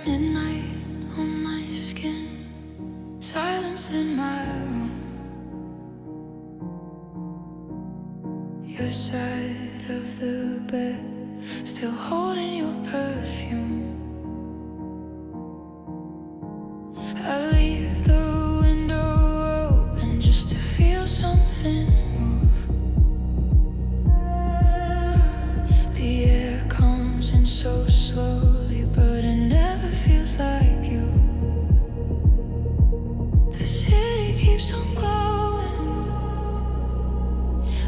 Midnight on my skin, silence in my room. Your side of the bed, still holding your perfume. I leave the window open just to feel something move. The air comes in so slowly, but it never feels like you. The city keeps on glowing,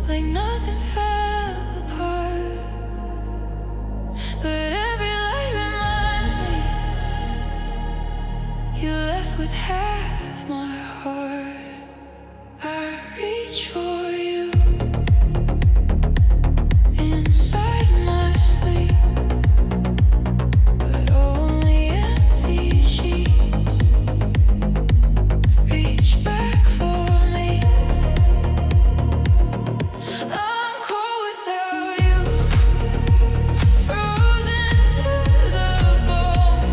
like nothing fell apart. But every light reminds me you left with half my heart. I reach for you inside my sleep, but only empty sheets reach back for me. I'm cold without you, frozen to the bone.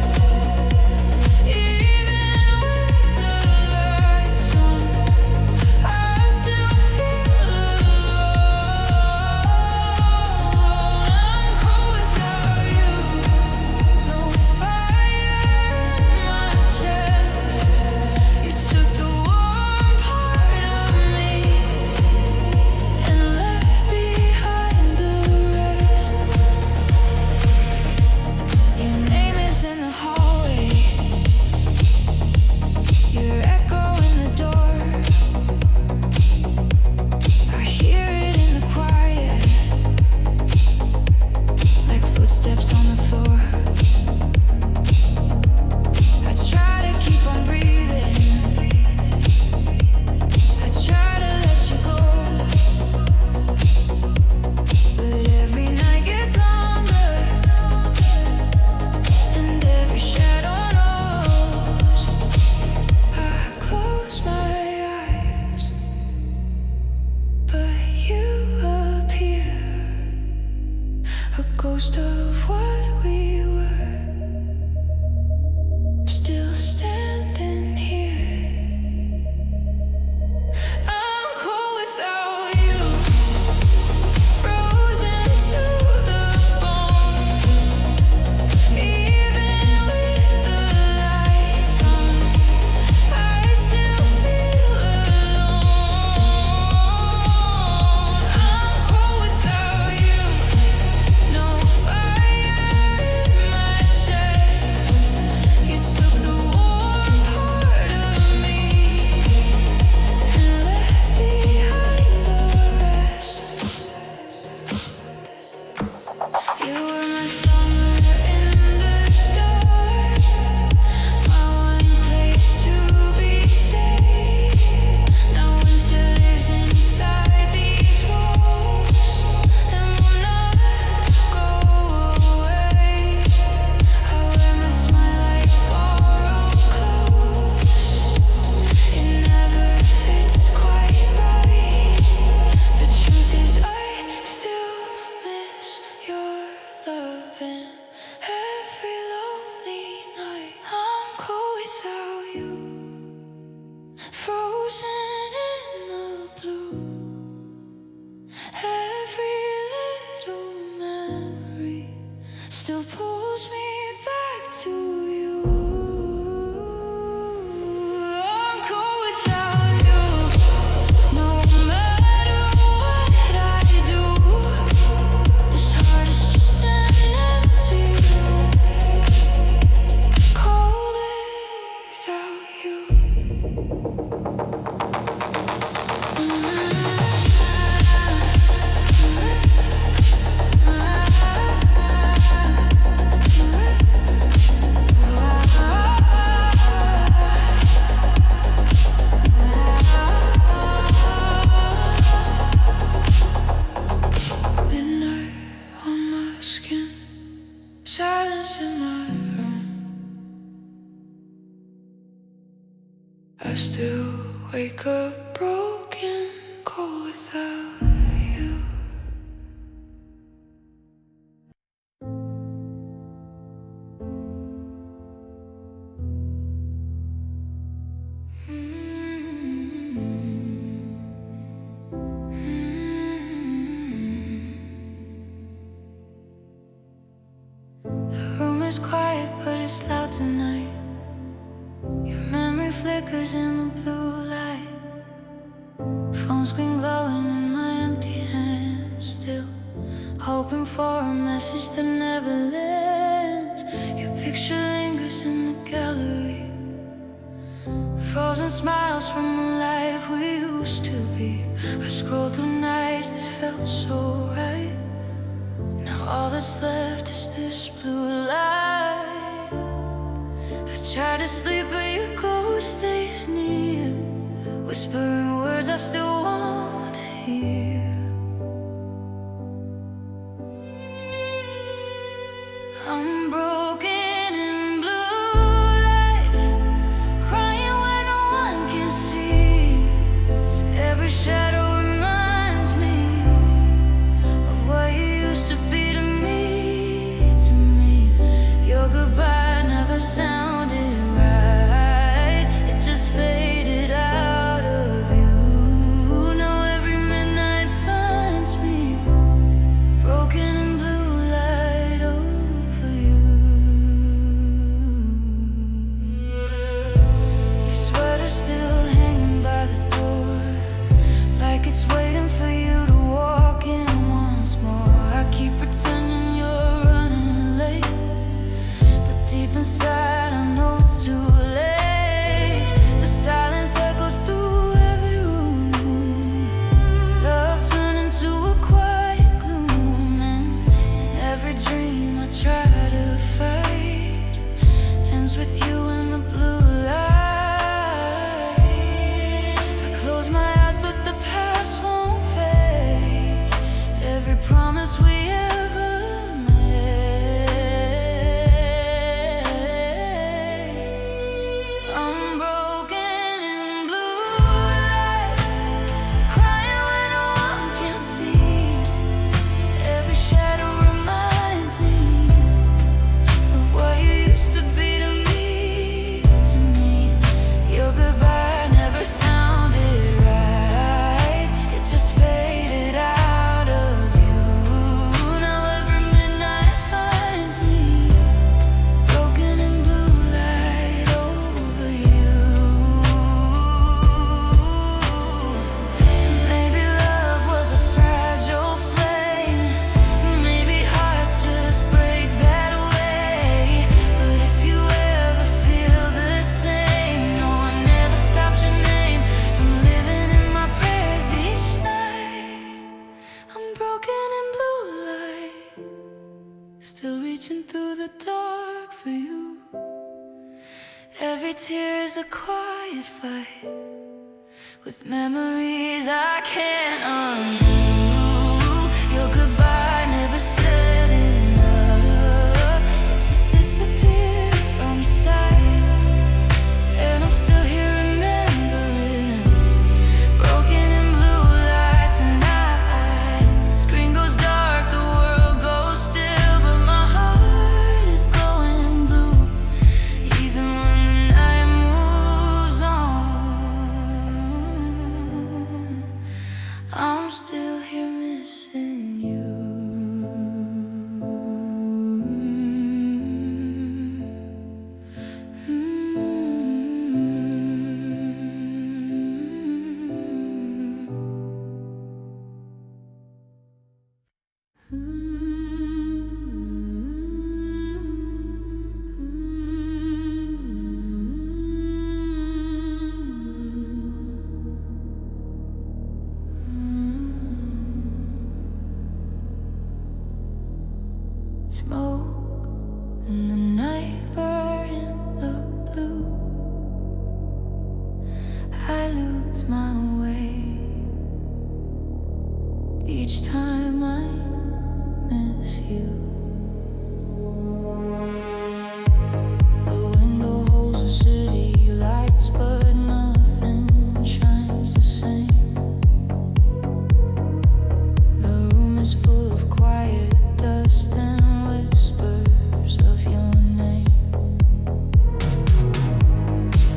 Even with the lights on, I still feel alone. I'm cold without you, no fire in my chest. You took the warm part of me and left behind the rest. Your name is in the hallway, your echo in the door. I hear it in the quiet, like footsteps on the floor. I try to keep on breathing, I try to let you go, but every night gets longer, and every shadow knows. I close my eyes, but you appear, a ghost of what we were, still standing here. I'm cold without you, frozen to the bone. Even with the lights on, I still feel alone. I'm cold without you, no fire in my chest. You took the warm part of me and left behind the rest. You were my summer in the dark, my one place to be safe. Now winter lives inside these walls and will not go away. I wear my smile like borrowed clothes, it never fits quite right. The truth is I still miss your loving every lonely night. I'm cold without you, frozen in the blue. Every little memory still pulls me back to you. I'm cold without you, no matter what I do. This heart is just an empty room, cold without you. Midnight on my skin, silence in my room. I still wake up broken, cold without you. is quiet, but it's loud tonight. Your memory flickers in the blue light. Phone screen glowing in my empty hand, still hoping for a message that never lands. Your picture lingers in the gallery, frozen smiles from the life we used to be. I scroll through nights that felt so right. Now all that's left is this blue light. I try to sleep but your ghost stays near, whispering words I still wanna hear. I'm broken in blue light, crying where no one can see. Every shadow reminds me of what you used to be to me, to me. Your goodbye never sounded right, it just faded out of you. Now every midnight finds me broken in blue light over you. Your sweater's still hanging by the door, like it's waiting for you to walk in once more. I keep pretending you're running late, but deep inside I know it's too late. The silence echoes through every room, love turned into a quiet gloom. And in every dream I try to fight ends with you in the blue light. I close my eyes but the past won't fade, every promise we ever made. I'm broken in blue light, crying where no one can see. Every shadow reminds me of what you used to be to me, to me. Your goodbye never sounded right, it just faded out of you. Now every midnight finds me broken in blue light over you. Maybe love was a fragile flame, maybe hearts just break that way. But if you ever feel the same, no, I never stopped your name from living in my prayers each night. I'm broken in blue light, still reaching through the dark for you. Every tear is a quiet fight with memories I can't undo. Your goodbye never said enough, it just disappeared from sight. And I'm still here remembering, broken in blue light tonight. The screen goes dark, the world goes still, but my heart is glowing blue, even when the night moves on. I'm still here missing you. Smoke and the night burning the blue. I lose my way each time I miss you. The window holds the city lights, but nothing shines the same. The room is full of quiet dust and whispers of your name.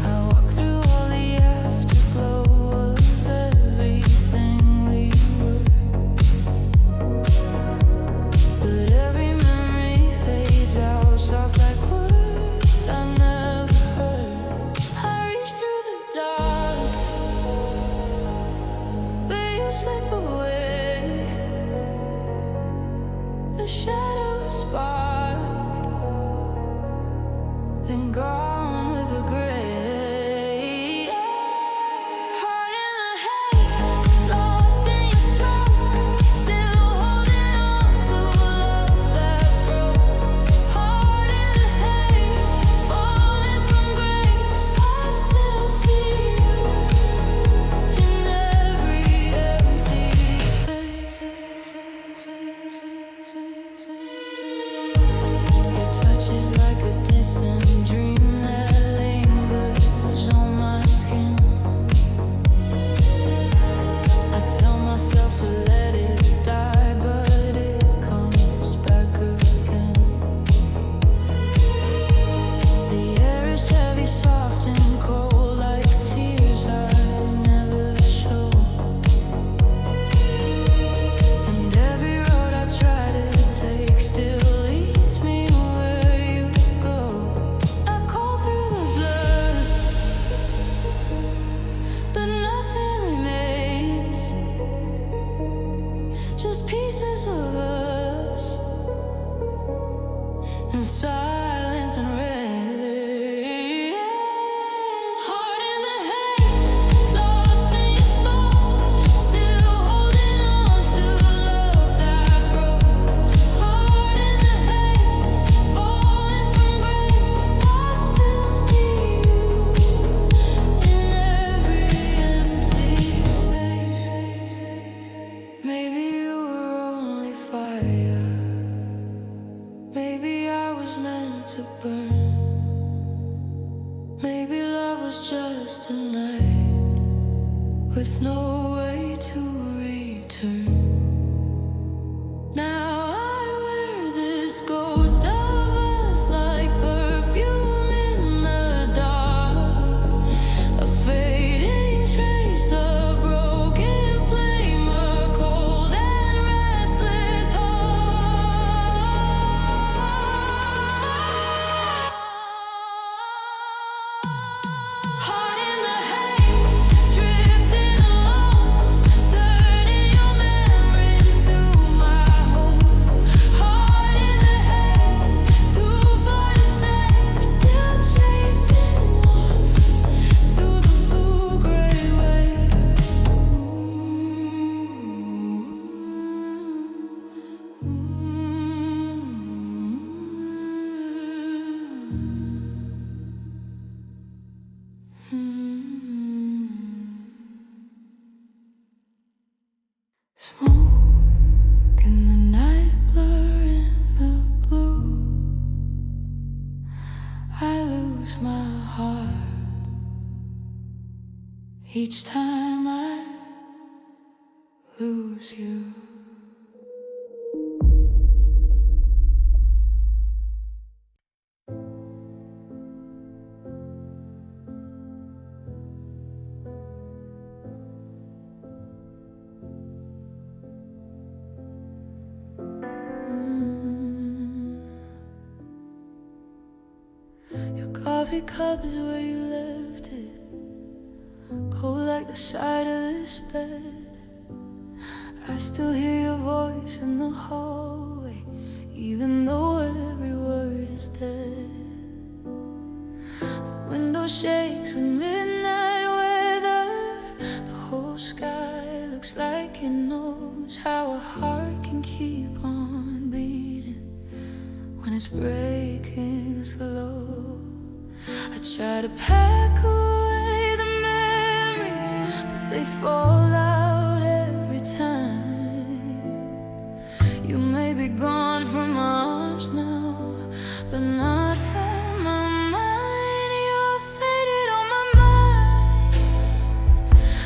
I walk through all the afterglow of everything we were, but every in silence and rain. Heart in the haze, lost in your smoke, still holding on to love that broke. Heart in the haze, falling from grace, I still see you in every empty space. Maybe you were only fire. Maybe I was meant to burn. Maybe love was just a night with no way to return. Now I wear this ghost of us like perfume in the dark, a fading trace, a broken flame, a cold and restless heart in the haze, drifting alone, turning your memory into my home. Heart in the haze, too far to say, still chasing warmth through the blue-gray wave. Smoke in the night, blur in the blue. I lose my heart each time I lose you. Your coffee cup is where you left it, cold like the side of this bed. I still hear your voice in the hallway, even though every word is dead. The window shakes with midnight weather. The whole sky looks like it knows how a heart can keep on beating when it's breaking slow. I try to pack away the memories, but they fall out every time. You may be gone from my arms now, but not from my mind. You're faded on my mind,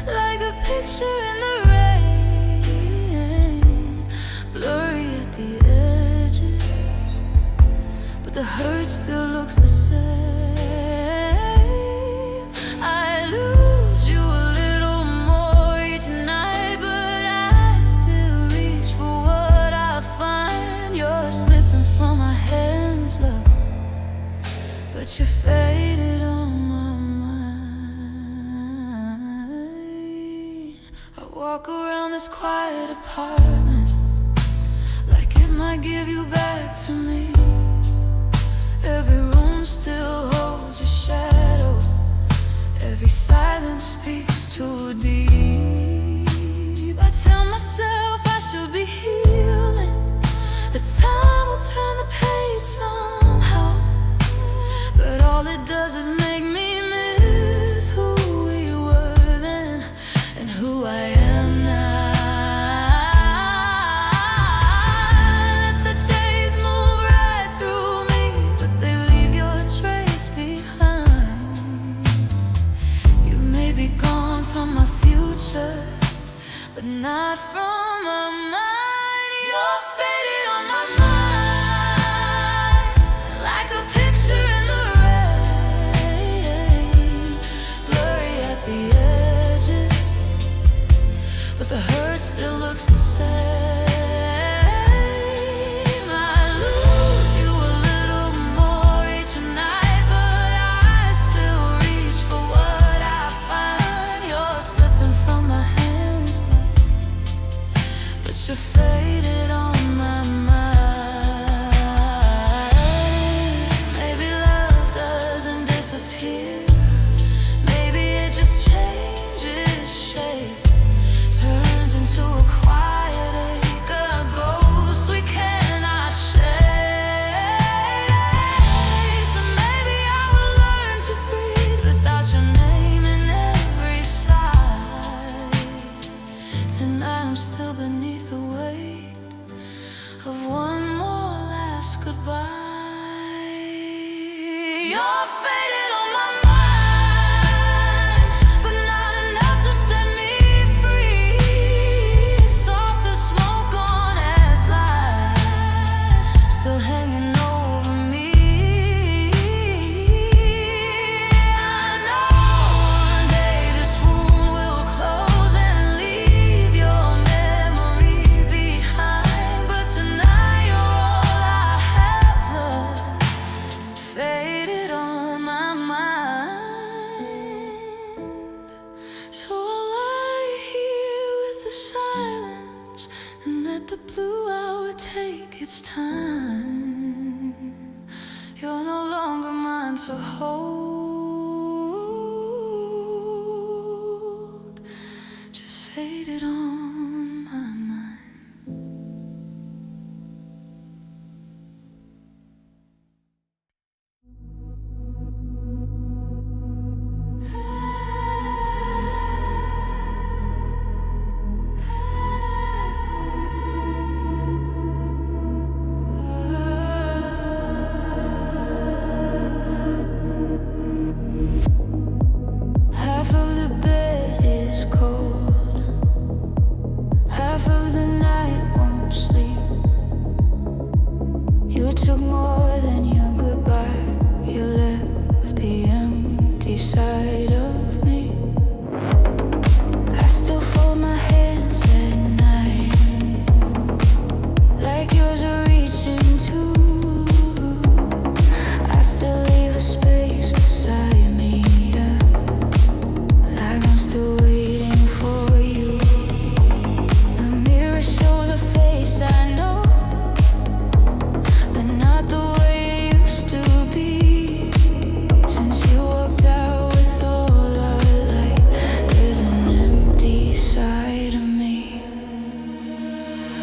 like a picture in the rain, blurry at the edges, but the hurt still looks the same. I lose you a little more each night, but I still reach for what I find. You're slipping from my hands, love, but you're faded on my mind. I walk around this quiet apartment like it might give you back to me. Every room still holds your shadow, every silence speaks too deep. I tell myself I should be healing, that time will turn the page somehow, but all it does is make me miss who we were then and who I am now. Let the days move by. You're faded on my mind, but not enough to set me free. Soft as smoke on as light, still hanging over me. I know one day this wound will close and leave your memory behind, but tonight you're all I have left, faded on my mind. So I'll lie here with the silence and let the blue hour take its time. You're no longer mine to hold, just faded on my mind. Half of the bed is cold, half of the night won't sleep. You took more than your goodbye, you left the empty side of me. I still fold my hands at night, like yours are reaching too. I still leave a space beside me, yeah, like I'm still waiting for you. The mirror shows a face I know, but not the way it used to be. Since you walked out with all our light, there's an empty side of me.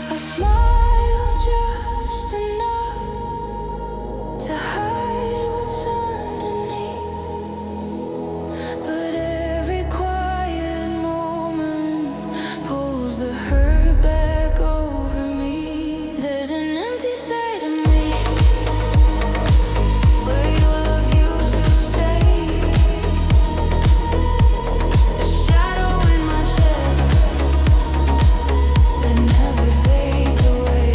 I smile just enough to hide what's underneath, but every quiet moment pulls the hurt back over me. There's an empty side of me where your love used to stay, a shadow in my chest that never fades away.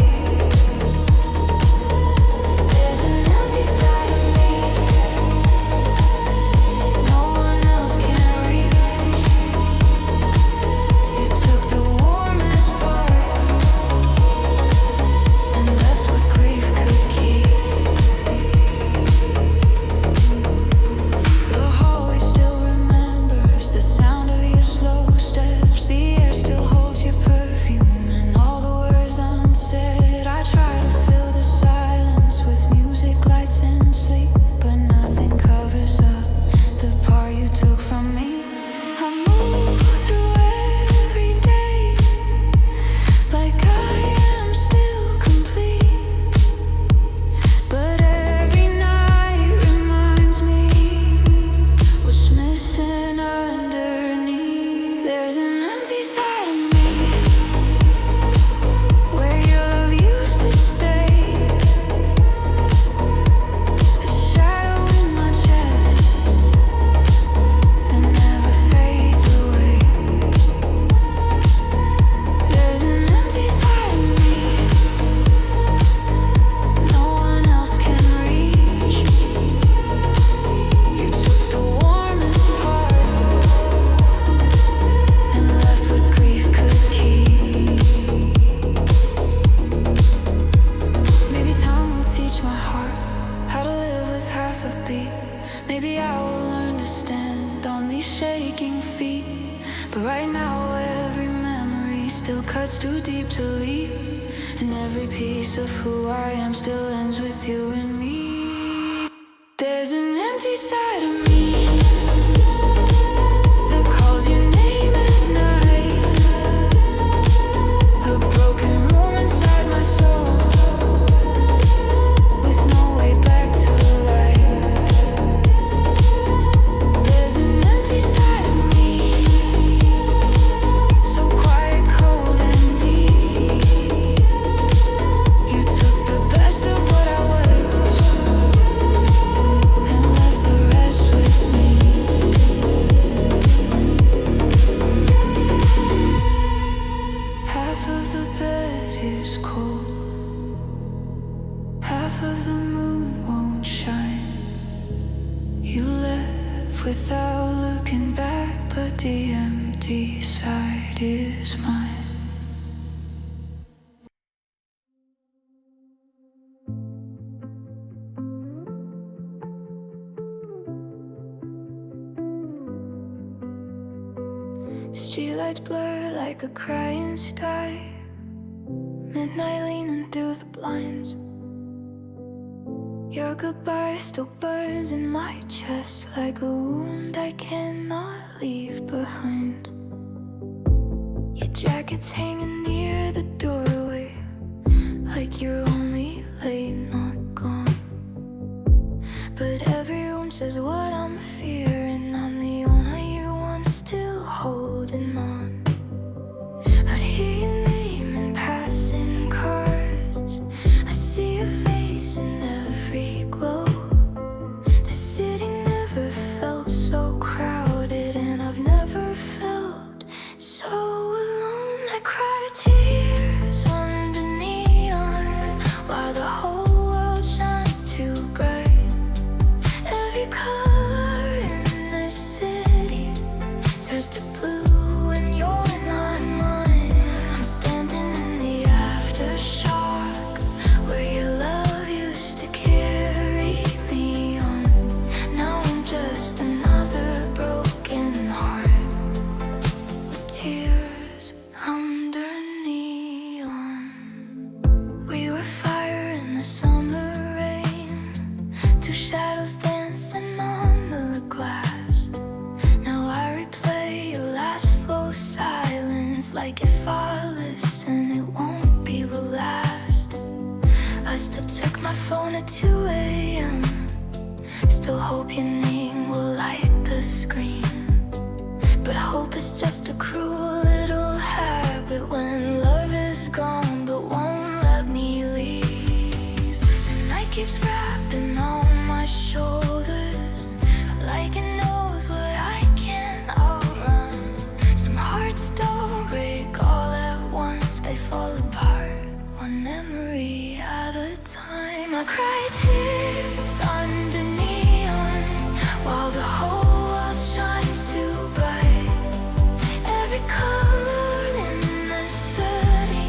There's an empty side of me no one else can reach. You took the warmest part and left what grief could keep. The hallway still remembers the sound of your slow steps. The air still holds your perfume and all the words unsaid. I try to fill the silence with music, lights, and sleep, but nothing covers up the part you took from me. I move through every day like I am still complete, but every night reminds me what's missing underneath. There's an empty side of me where your love used to stay, a shadow in my chest that never fades away. There's an empty side of me no one else can reach. You took the warmest part and left what grief could keep. Maybe time will teach my heart how to live with half a beat. Maybe I will learn to stand on these shaking feet. But right now every memory still cuts too deep to leave, and every piece of who I am still ends with you and me. There's an empty side of me that calls your name at night, a broken room inside my soul with no way back to light. There's an empty side of me, so quiet, cold, and deep. You took the best of what I was the moon won't shine. You left without looking back, but the empty side is mine. Streetlights blur like a crying star. Midnight leaning through the blinds. Your goodbye still burns in my chest like a wound I cannot leave behind. Your jacket's hanging near the doorway, like you're only late, not gone. But everyone says what I'm fearing, I'm the only one still holding on. I'd hear your name in passing cars. I see your face in every glow. The city never felt so crowded, and I've never felt so alone. I cry tears under neon while the whole world shines too bright. Every color in this city turns to blue when you're not mine. I'm standing in the aftershock where your love used to carry me on. Now I'm just another broken heart with tears under neon. We were fire in the summer rain, two shadows dancing on the glass. Now I replay your last slow silence, like if I listen it won't be the last. I still check my phone at 2 a.m., still hope your name will light the screen. But hope is just a cruel little habit when love is gone but won't let me leave. The night keeps wrapping on my shoulders like it knows what I can't outrun. Some hearts don't break all at once, they fall apart one memory at a time. I cry tears under neon while the whole world shines too bright. Every color in the city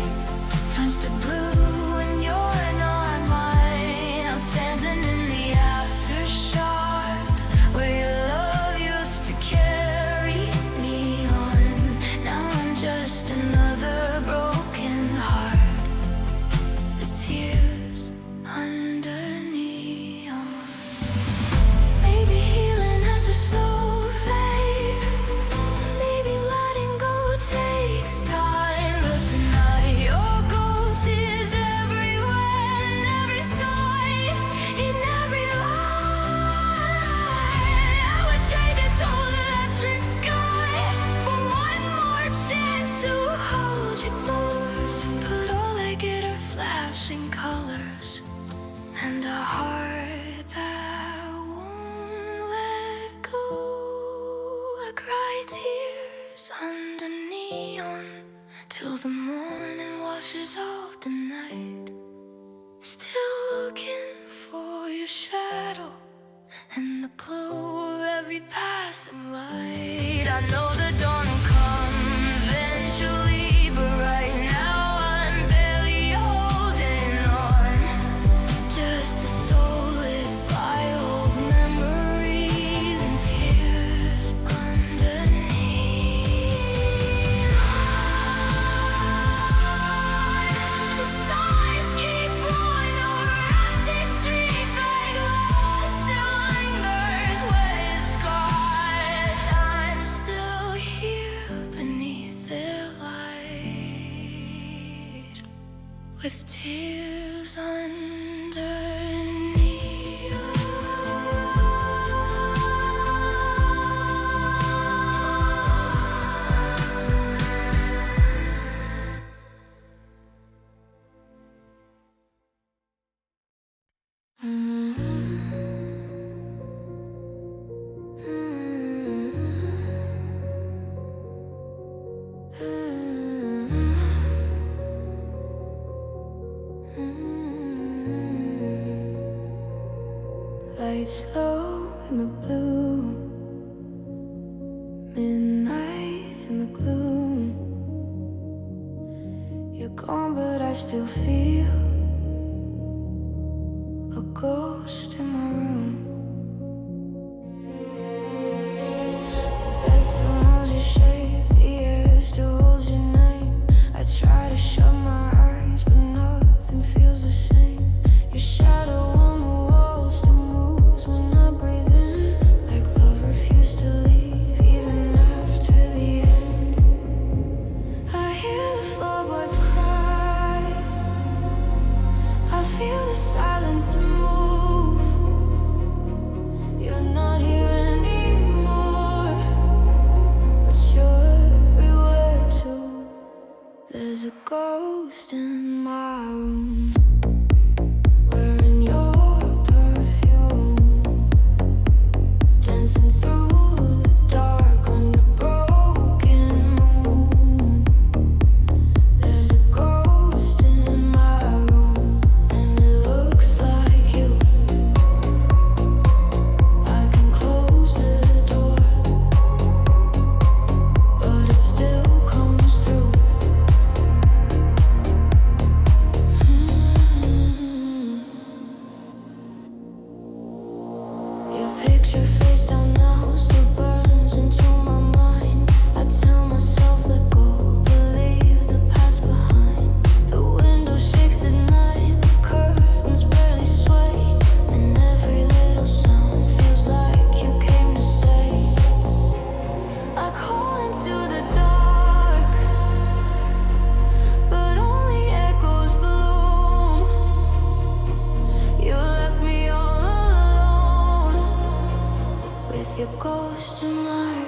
turns to blue when you're not mine. I'm standing in the aftershock where your love used to carry me on. Now I'm just another broken heart with tears under neon. Maybe healing has a slow fade, maybe letting go takes time. But tonight your ghost is everywhere, in every sign, in every lie. I would trade this whole electric sky for one more chance to hold you close. But all I get are flashing colors and a heart that won't let go. I cry tears under neon till the morning washes out the night. Still looking for your shadow and the glow of every passing light. I know the dawn will come eventually, but right now I'm barely holding on. Just a soul lit by old memories and tears underneath. The signs keep blowing over empty streets like love still lingers when it's gone. I'm still here beneath their light with tears underneath. Lights low in the blue, midnight in the gloom. You're gone, but I still feel a ghost in my room. The bed still knows your shape, the air still holds your name. I try to shut my eyes, but nothing feels the same. Your shadow on the wall still moves when I breathe in, like love refused to leave even after the end. I hear the floorboards cry, I feel the silence move. You're not here anymore, but you're everywhere too. There's a ghost in my room, wearing your perfume, dancing through the dark under broken moon. There's a ghost in my room, and it looks like you. I can close the door, but it still comes through. Your picture face down now still burns into my mind. I tell myself let go, believe the past behind. The window shakes at night, the curtains barely sway, and every little sound feels like you came to stay. I call into the dark, but only echoes bloom. You left me all alone with your ghost in my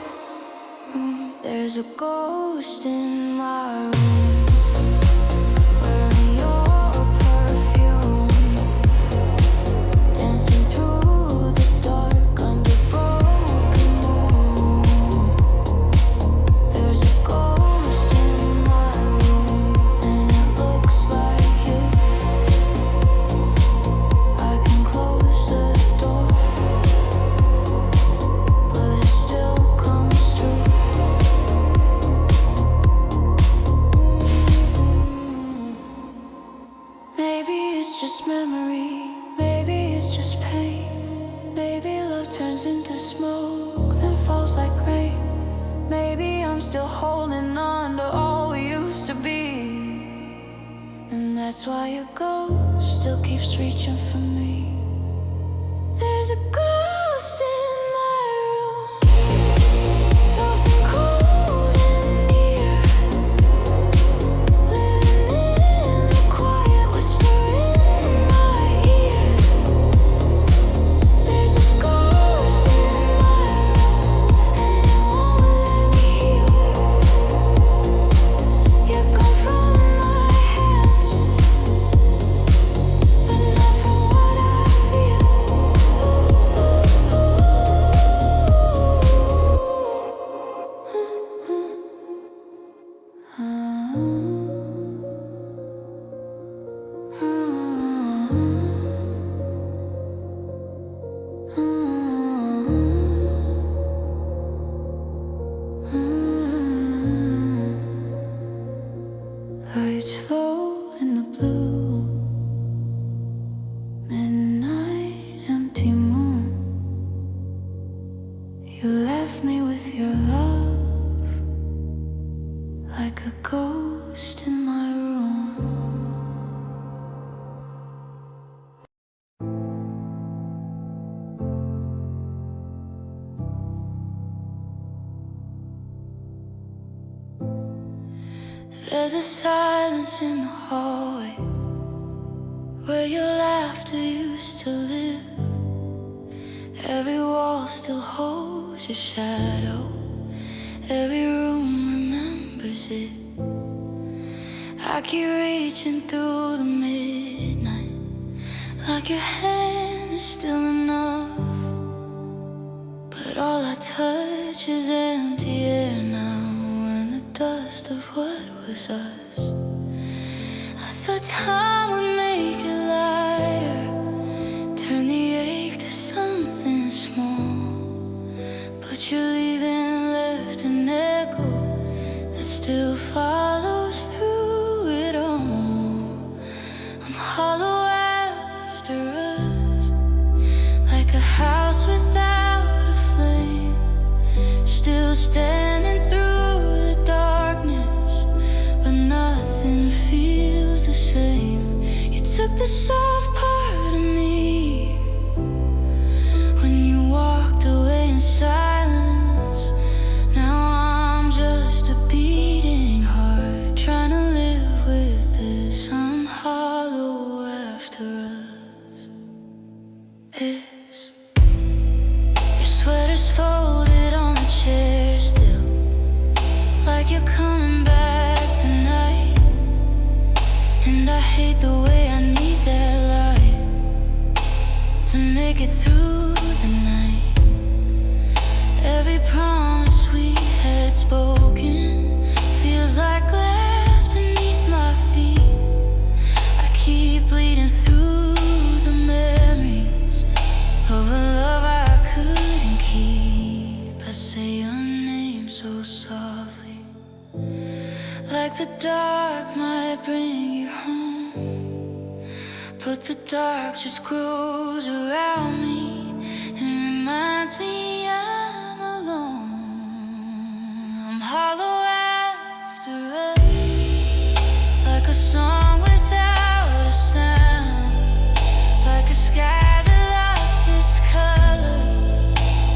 room. There's a ghost in my room, wearing your perfume, dancing through the dark under broken moon. There's a ghost in my room, and it looks like you. I can close the door, but it still comes through. Maybe it's just memory, maybe it's just pain. Maybe love turns into smoke, then falls like rain. Maybe I'm still holding on to all we used to be, and that's why your ghost still keeps reaching for me. There's a ghost in my room, soft and cold and near, living in the quiet whisper in my ear. There's a ghost in my room, and it won't let me heal. You come from my hands, but not from what I feel. Lights low in the blue, midnight empty moon. You left me with your love, like a ghost in my room. There's a silence in the hallway where your laughter used to live. Every wall still holds your shadow, every room remembers it. I keep reaching through the midnight, like your hand is still enough. But all I touch is empty air now, and the dust of what was us. I thought time would make it lighter, turn the ache to sun. But your leaving left an echo that still follows through it all. I'm hollow after us, like a house without a flame, still standing through the darkness, but nothing feels the same. You took the soft part of me when you walked away in silence. Now I'm just a beating heart, trying to live with this. I'm hollow after us. Your sweater's folded on the chair still, like you're coming back tonight. And I hate the way I need that light to make it through the night. Every promise we had spoken feels like glass beneath my feet. I keep bleeding through the memories of a love I couldn't keep. I say your name so softly, like the dark might bring you home, but the dark just grows around me and reminds me I'm alone. I'm hollow after us, like a song without a sound, like a sky that lost its color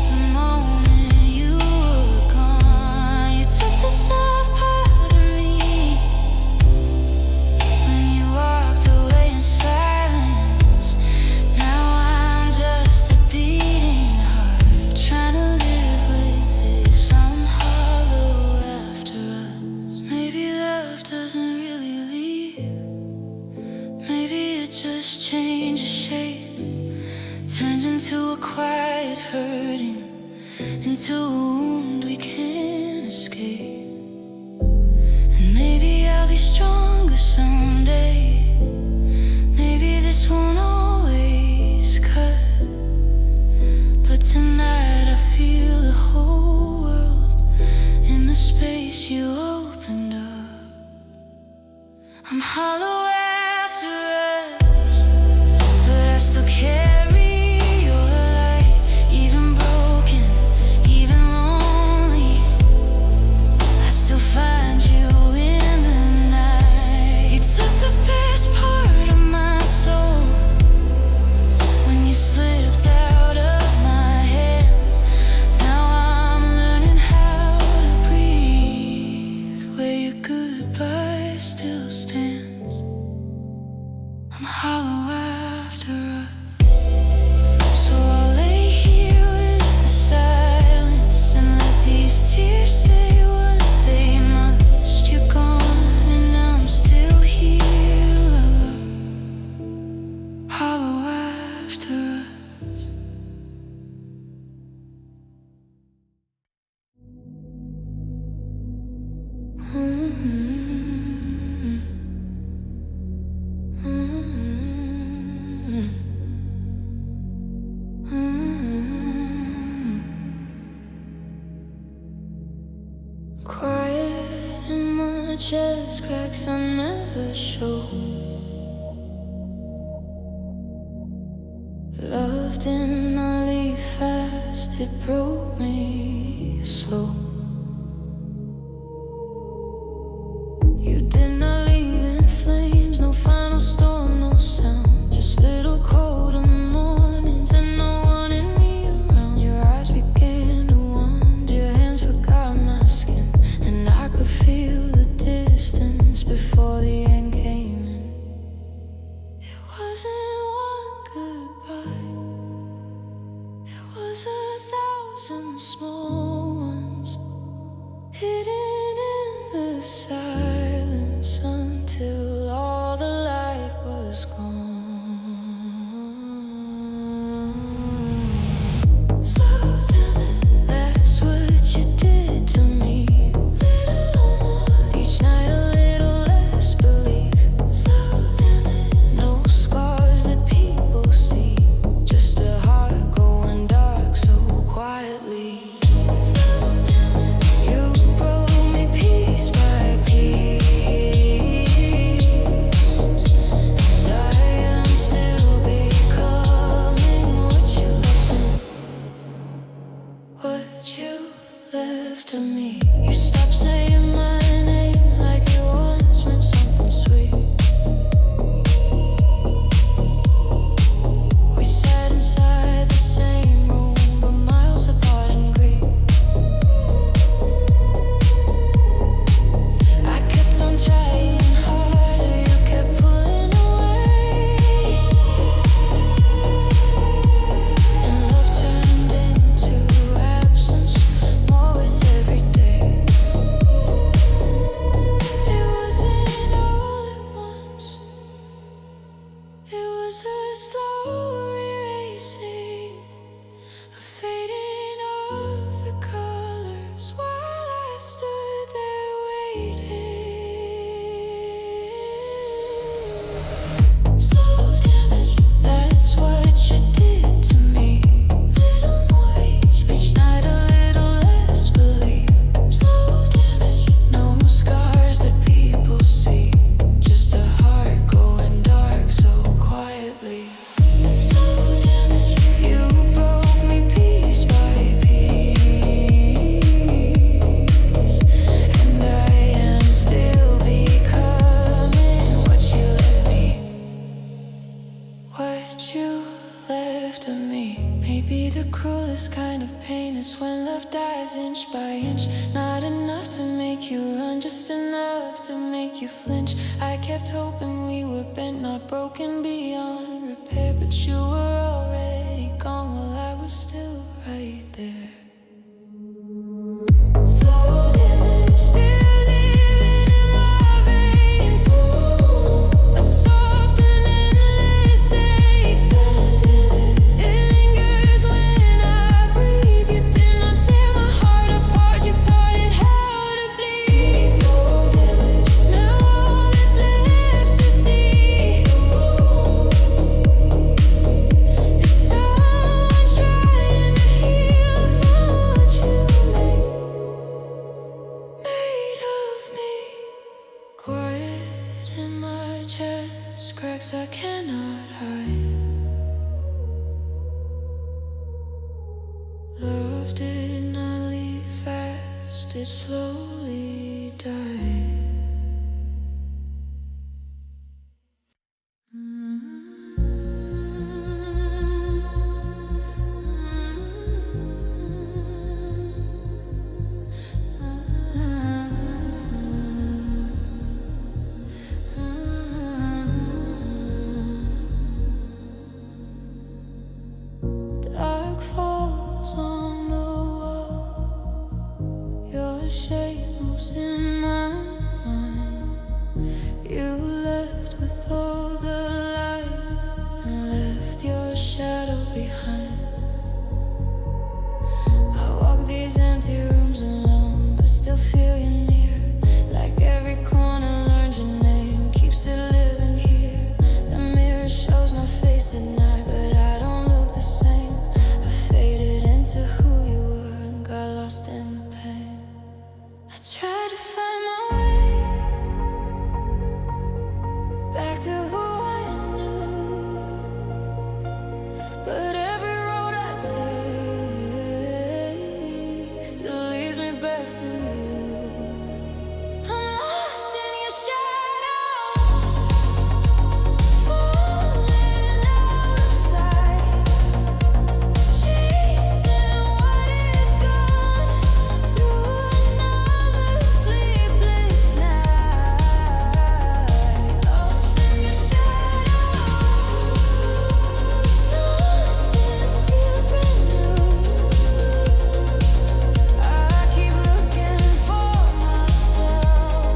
the moment you were gone. You took the soft part of me when you walked away in silence. Now I'm just a beating heart, trying to live with this. I'm hollow after us. Maybe love doesn't really leave. Maybe it just changes shape, turns into a quiet hurting, into a wound we can't escape. And maybe I'll be stronger someday. Maybe this won't always cut, but tonight I feel the whole world in the space you opened up. I'm hollow after us, but I still carry your light. Even broken, even lonely, I still find you in the night. You took the best part of my soul when you slipped out of my hands. Now I'm learning how to breathe where your goodbye still stands. I'm hollow after us, so I'll lay here with the silence and let these tears say what they must. You're gone and I'm still here, lover. Hollow after us. Quiet in my chest, cracks I never show. Love did not leave fast, it broke me slow. You did not leave in flames, no final storm, no sound, just little colder mornings and no one in me around. Your eyes began to wander, your hands forgot my skin, and I could feel the distance before the end came in. It wasn't one goodbye, it was 1,000 small ones, hidden in the silence until all the light was gone. Slow down, that's what you did to me. Little more, each night a little less belief. Slow down, no scars that people see, just a heart going dark so quietly. left of me. Maybe the cruelest kind of pain is when love dies inch by inch. Not enough to make you run, just enough to make you flinch. I kept hoping we were bent, not broken beyond repair, but you were already gone while I was still right there. Slow damage, still living in my veins. A soft and endless ache. It lingers when I breathe. You did not tear my heart apart, you taught it how to bleed. Slow damage, now all that's left to see is someone trying to heal from what you made of me. Quiet in my chest, cracks I cannot hide. Love did not leave fast, it slowly died. Dark falls on the wall. Your shape moves in my mind. You left with all the light and left your shadow behind. I walk these empty rooms alone, but still feel you near. Like every corner learned your name, keeps it living here. The mirror shows my face at night, but I don't look the same. I faded into who you were and got lost in the pain. I tried to find my way back to who I knew, but every road I take still leads me back to you. I'm lost in your shadow, falling out of sight, chasing what is gone through another sleepless night. Lost in your shadow, nothing feels brand new. I keep looking for myself,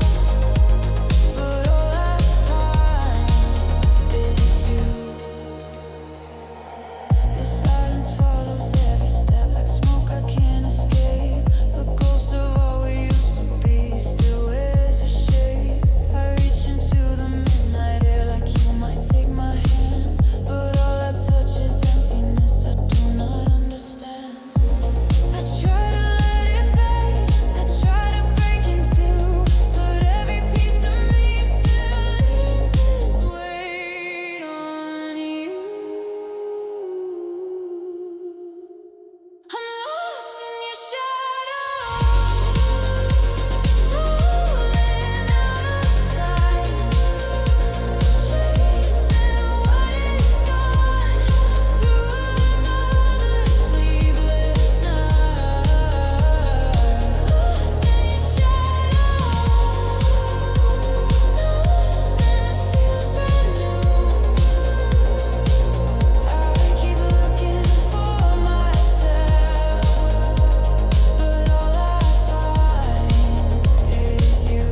but all I find is you. Your silence follows every step like smoke I can't escape. A ghost of all we used to be still wears your shape. I reach into the midnight air like you might take my hand, but all I touch is emptiness I do not understand. I try to let it fade, I try to break into, but every piece of me still leans its weight on you. I'm lost in your shadow, falling out of sight, chasing what is gone through another sleepless night. Lost in your shadow, nothing feels brand new. I keep looking for myself, but all I find is you.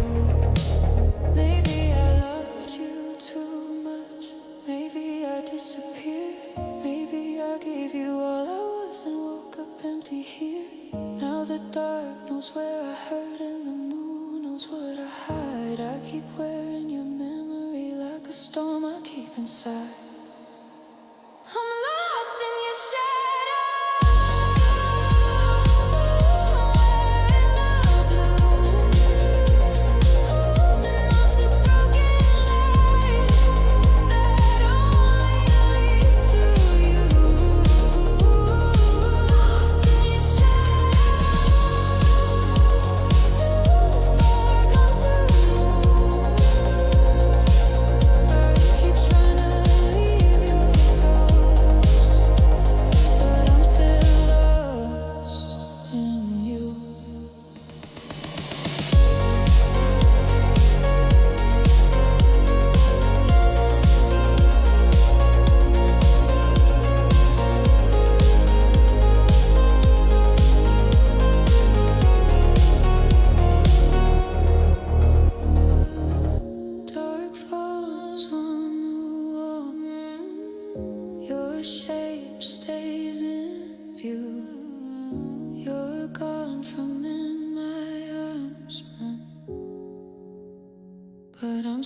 Maybe I loved you too much. Maybe I disappeared. Maybe I gave you all I was and woke up empty here. Now the dark knows where I hurt and the moon knows what I hide. I keep wearing your memory like a storm I keep inside. I'm lost in your shadow, somewhere in the blue, holding on to broken light that only leads to you. Lost in your shadow, too far gone to move. I keep trying to leave.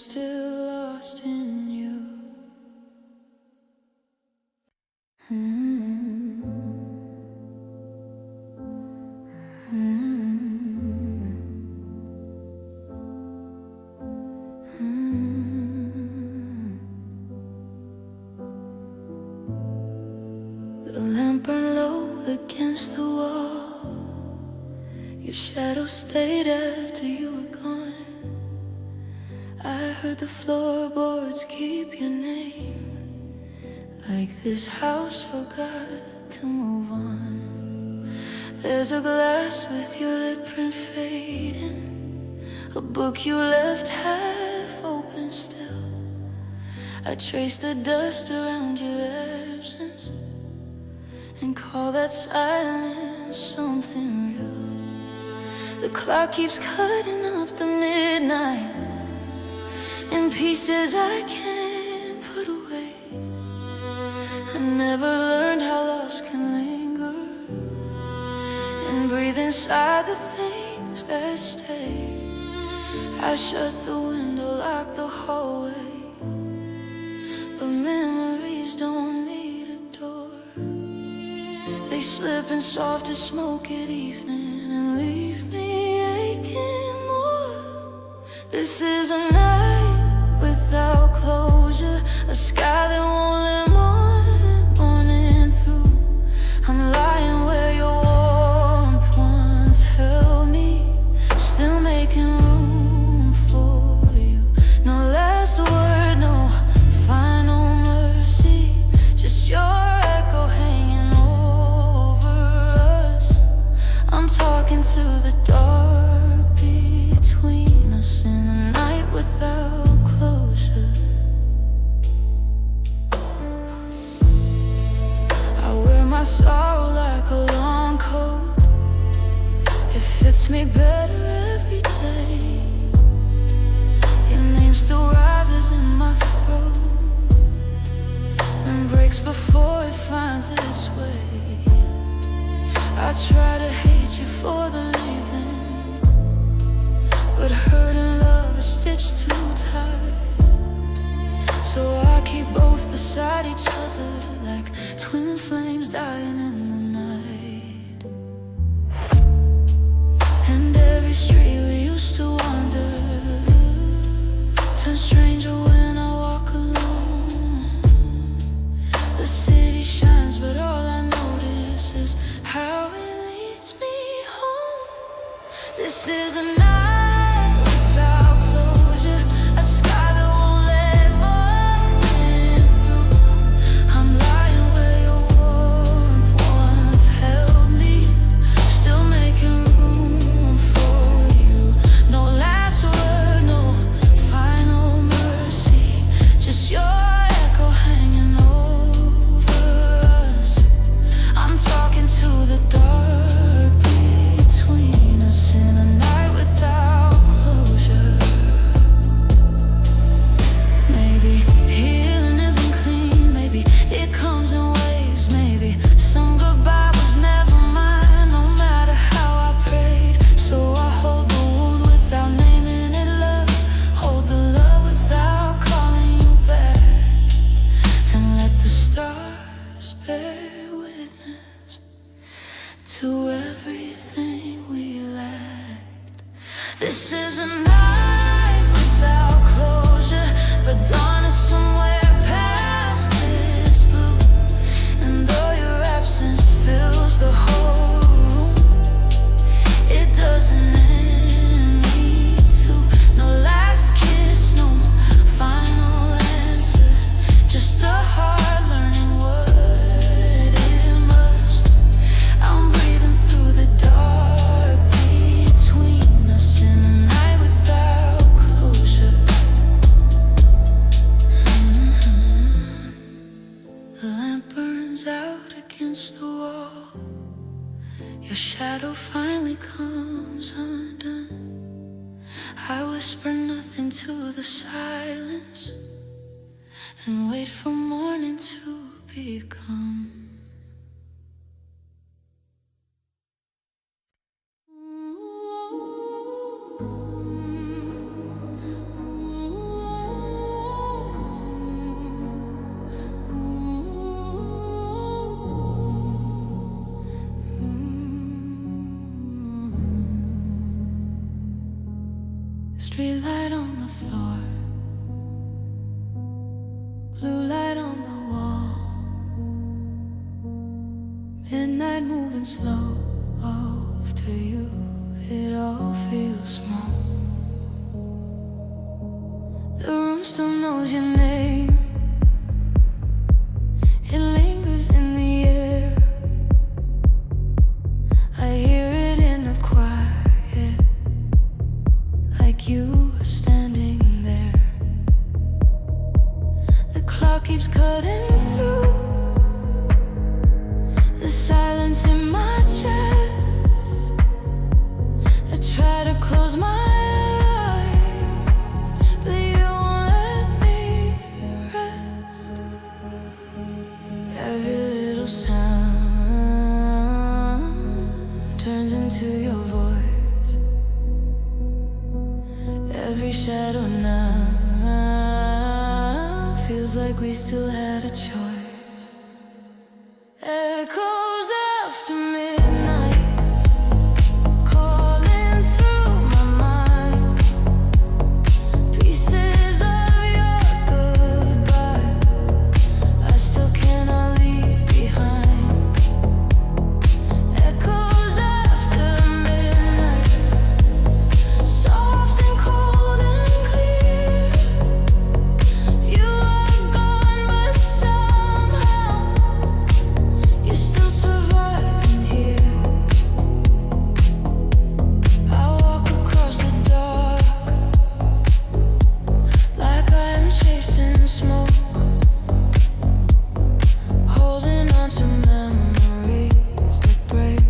still lost in you. The lamp burned low against the wall. Your shadow stayed after you were gone. I heard the floorboards keep your name, like this house forgot to move on. There's a glass with your lip print fading, a book you left half open still. I trace the dust around your absence and call that silence something real. The clock keeps cutting up the midnight in pieces I can't put away. I never learned how loss can linger and breathe inside the things that stay. I shut the window, lock the hallway, but memories don't need a door. They slip in soft as smoke at evening and leave me aching more. This is a night without closure, a sky that won't let morning through. I'm lying where your warmth once held me, still making room for you. No last word, no final mercy, just your echo hanging over us. I'm talking to the dark between us in a night without closure. I wear my sorrow like a long coat, it fits me better every day. Your name still rises in my throat and breaks before it finds its way. I try to hate you for the leaving, but hurt and love is stitched too tight. So I keep both beside each other like twin flames dying in the night. And every street we used to wander turns stranger when I walk alone. The city shines, but all I notice is how it leads me home. This is a night without closure, a sky that won't let morning through. I'm lying where your warmth once held me, still making room for you. No last word, no final mercy, just your echo hanging over us. I'm talking to the dark between us in a night without closure. Maybe healing isn't clean, maybe it comes in waves, maybe some goodbye was never mine, no matter how I prayed. So I hold the wound without naming it love, hold the love without calling you back, and let the stars bear witness to everything we lacked. This is a night without closure, but dawn is somewhere past this blue. And though your absence fills the whole room, it doesn't end me too. No last kiss, no final answer, just a heart learning what it must. I'm breathing through the dark between us in a night without closure. The lamp burns out against the wall, your shadow finally comes undone. I whisper nothing to the silence and wait for morning to become. Street light on the floor, blue light on the wall, midnight moving slow. Off to you, it all feels small. The room still knows your name. It lingers in the air. I hear it in the quiet, like you are standing there. The clock keeps cutting through the silence in my chest. I try to close my eyes, but you won't let me rest. Every little sound turns into your voice. Every shadow now feels like we still had a choice. Echoes after midnight, calling through my mind. Pieces of your goodbye I still cannot leave behind. Echoes after midnight, soft and cold and clear. You are gone, but somehow you still surviving here. I walk across the dark like I'm chasing smoke, holding on to memories that break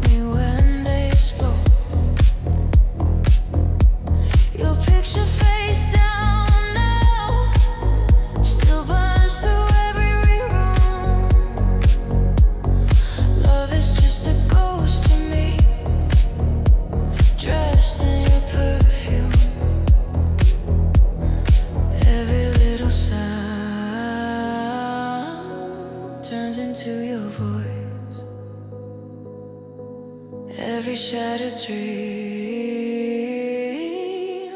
me when they spoke. Your picture face down now still burns through every room. Love is just a ghost to me, dressed in your perfume. Every little sound turns into your voice. Every shattered dream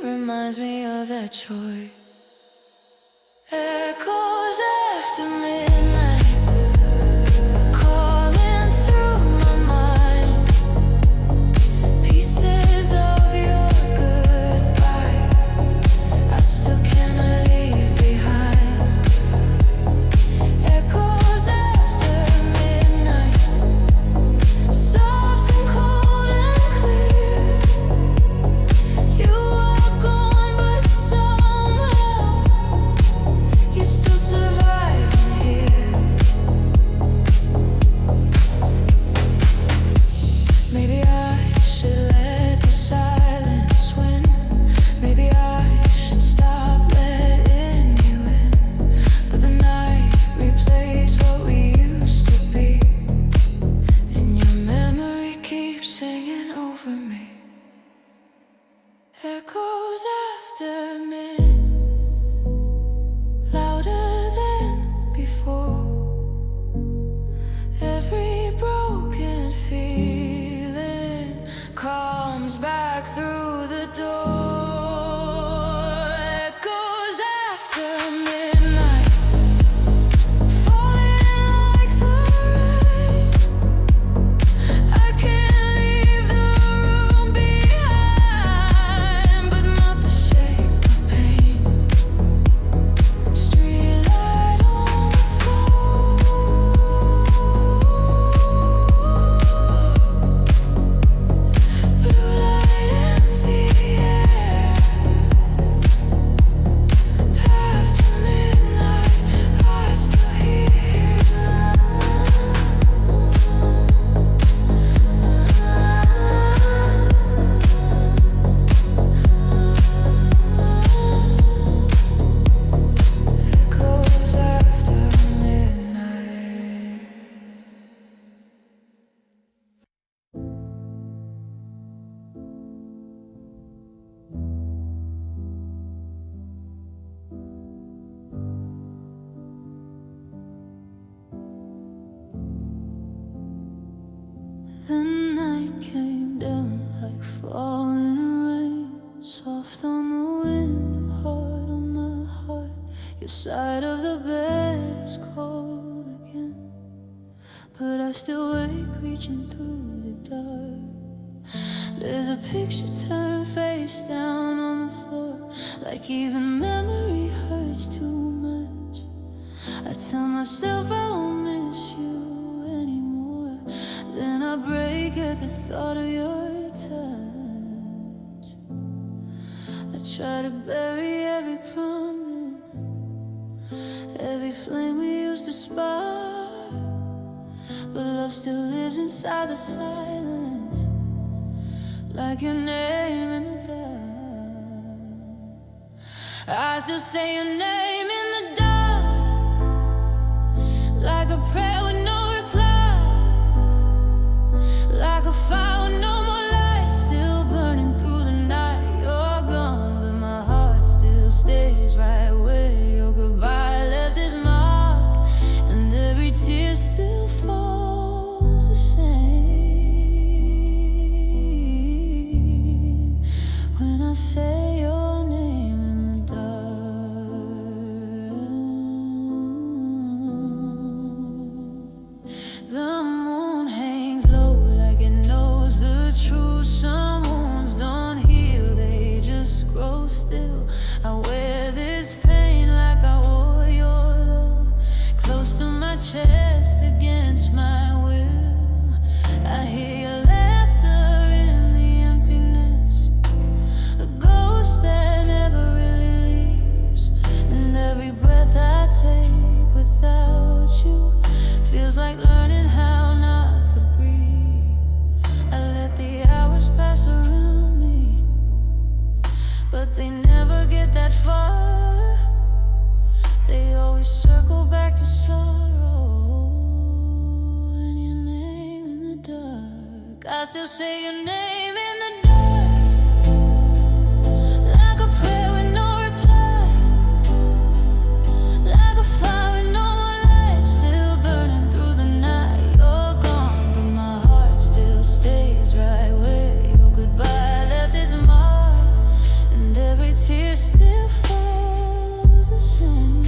reminds me of that choice. Echoes after midnight, calling through my mind. Pieces of your goodbye I still cannot leave behind. Echoes after midnight, soft and cold and clear. You are gone, but somehow you still surviving here. Maybe I should let the silence win. Maybe I should stop letting you in. But the night replays what we used to be, and your memory keeps singing over me. Echoes after midnight, louder than before. Every broken feeling comes back through the door. Echoes after midnight, falling like the rain. I can't leave the room behind, but not the shape of pain. Street light on the floor, blue light, empty air. After midnight, I still hear. Echoes after midnight. The night came down like falling rain, soft on the Your side of the bed is cold again, but I still wake, reaching through the dark. There's a picture turned face down on the floor, like even memory hurts too much. I tell myself I won't miss you anymore, then I break at the thought of your touch. I try to bury every promise, every flame we used to spark, but love still lives inside the silence, like your name in the dark. I still say your name in the dark, like a prayer with no reply, like a fire with no more light, still burning through the night. You're gone, but my heart still stays right where your goodbye left its mark, and every tear still falls the same when I say your name in the dark. The moon hangs low like it knows the truth. Some wounds don't heal, they just grow still. I wear this pain like I wore your love, close to my chest against my will. I hear your laughter in the emptiness, a ghost that never really leaves. And every breath I take without you feels like learning how not to breathe. I let the hours pass around me, but they never get that far. They always circle back to sorrow and your name in the dark. I still say your name in the dark, like a prayer with no reply, like a fire with no more light, still burning through the night. You're gone, but my heart still stays right where your goodbye left its mark, and every tear still falls the same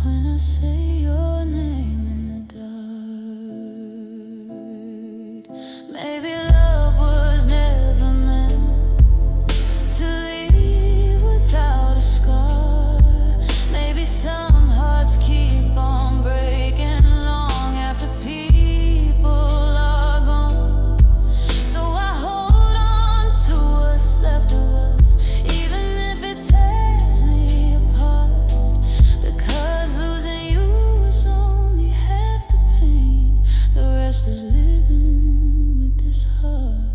when I say your name in the dark. Maybe love was never meant to leave without a scar. Maybe some hearts keep on breaking long after people are gone. So I hold on to what's left of us, even if it tears me apart, because losing you is only half the pain. The rest is living with this heart.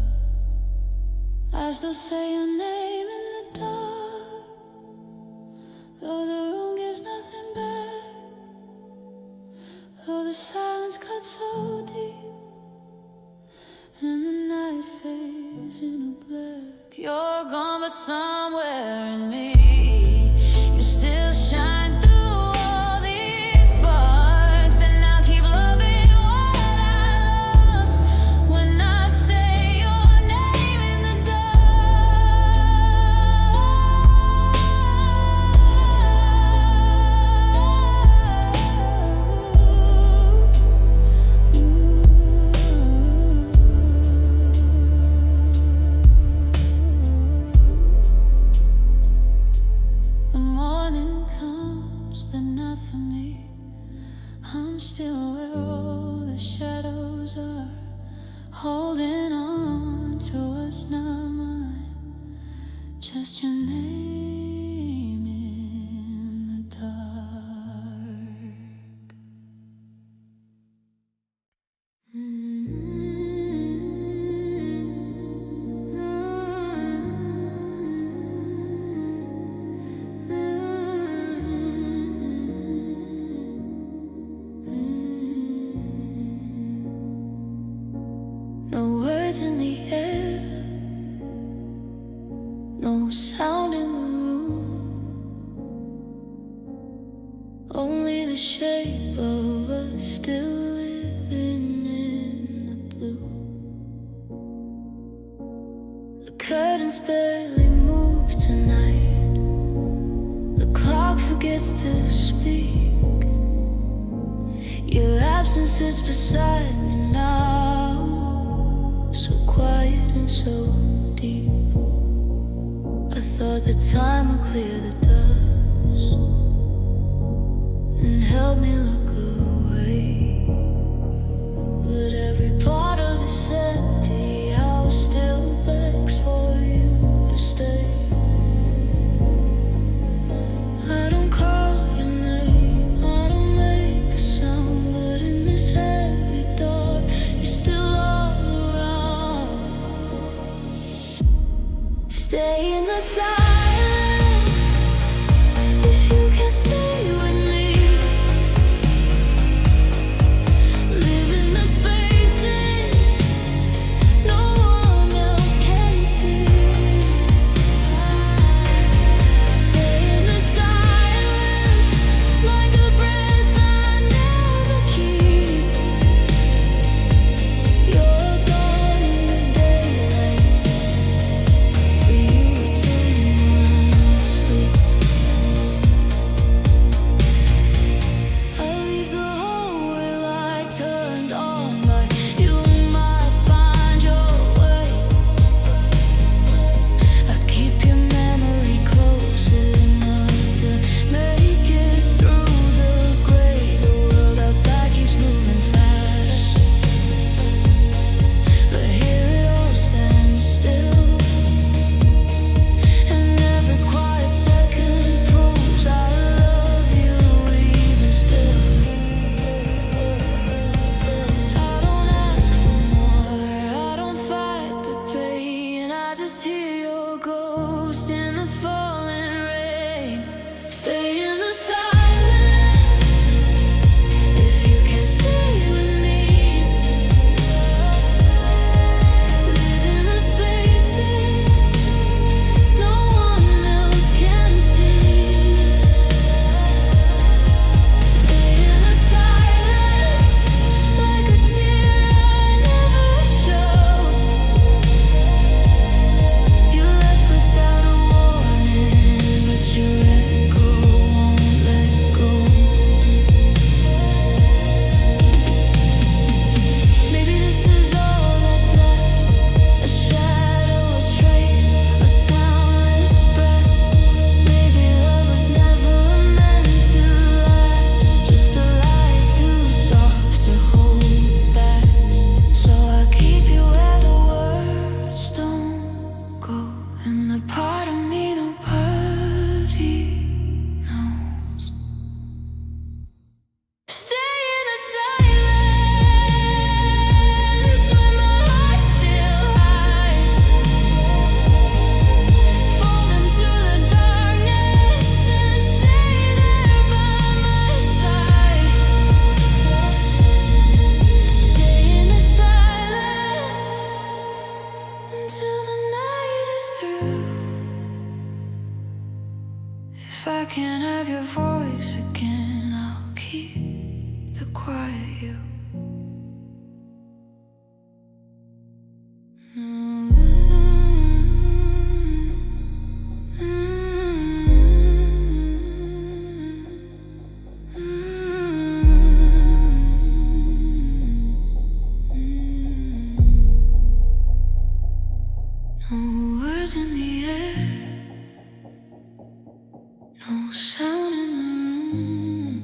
I still say your name in the dark, though the room gives nothing back, though the silence cuts so deep and the night fades into black. You're gone, but somewhere in me you still shine through all these sparks, and I'll keep loving what I lost when I say your name in the The morning comes, but not for me. I'm still where all the shadows are, holding on to what's not mine, just your name in the dark. No words in the air, no sound in the room, only the shape of us still living in the blue. The curtains barely move tonight. gets to speak. Your absence sits beside me now, so quiet and so deep. I thought that time would clear the dust and help me look away, but every part of this empty house still begs for you to stay. I don't call your name, I don't make a sound, but in this heavy dark, you're still all around. Stay in the silence if you can stay with me. Live in the spaces no one else can see. Stay in the silence like a breath I never keep. You're gone in the daylight, but you return in my sleep. I leave the hallway light turned on, like you might find your way. I keep your memory close enough to make it through the gray. The world outside keeps moving fast, but here it all stands still, and every quiet second proves I love you even still. I don't ask for more, I don't fight the pain, I just hear your ghost in the falling rain. Stay in the silence if you can stay with me. Live in the spaces no one else can see. Stay in the silence like a tear I never showed. You left without a warning, but your echo won't let go. Maybe this is all that's left, a shadow, a trace, a soundless breath. Maybe love was never meant to last, just a lie too soft to hold back. So I keep you where the words don't go, and the part of me nobody knows. Stay in the silence when my heart still hides. Fall into the darkness and stay there by my side. Stay in the silence until the night is through. If I can't have your voice again, I'll keep the quiet you. No words in the air, no sound in the room,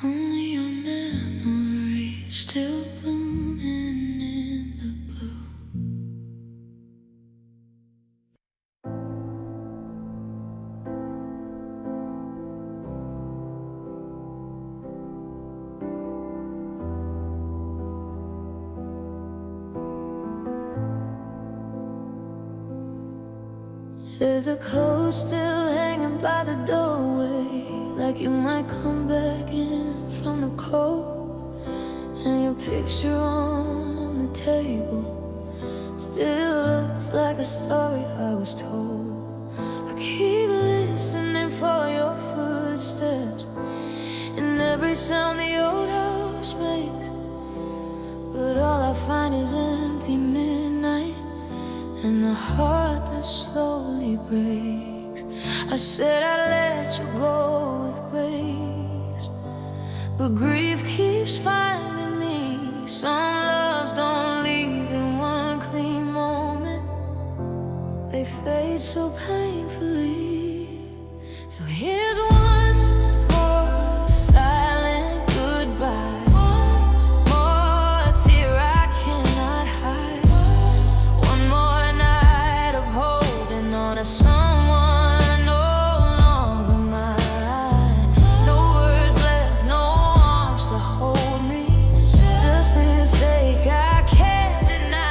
only your memory still blooming in the blue. There's a coat still hanging by the doorway, like you might come back in from the cold. And your picture on the table still looks like a story I was told. I keep listening for your footsteps and every sound the old house makes, but all I find is empty midnight and a heart that slowly breaks. I said I'd let you go with grace, but grief keeps finding me. Some loves don't leave in one clean moment, they fade so painfully. So here's one more silent goodbye, one more tear I cannot hide, one more night of holding on to someone no longer mine. No words left, no arms to hold me, just this ache I can't deny.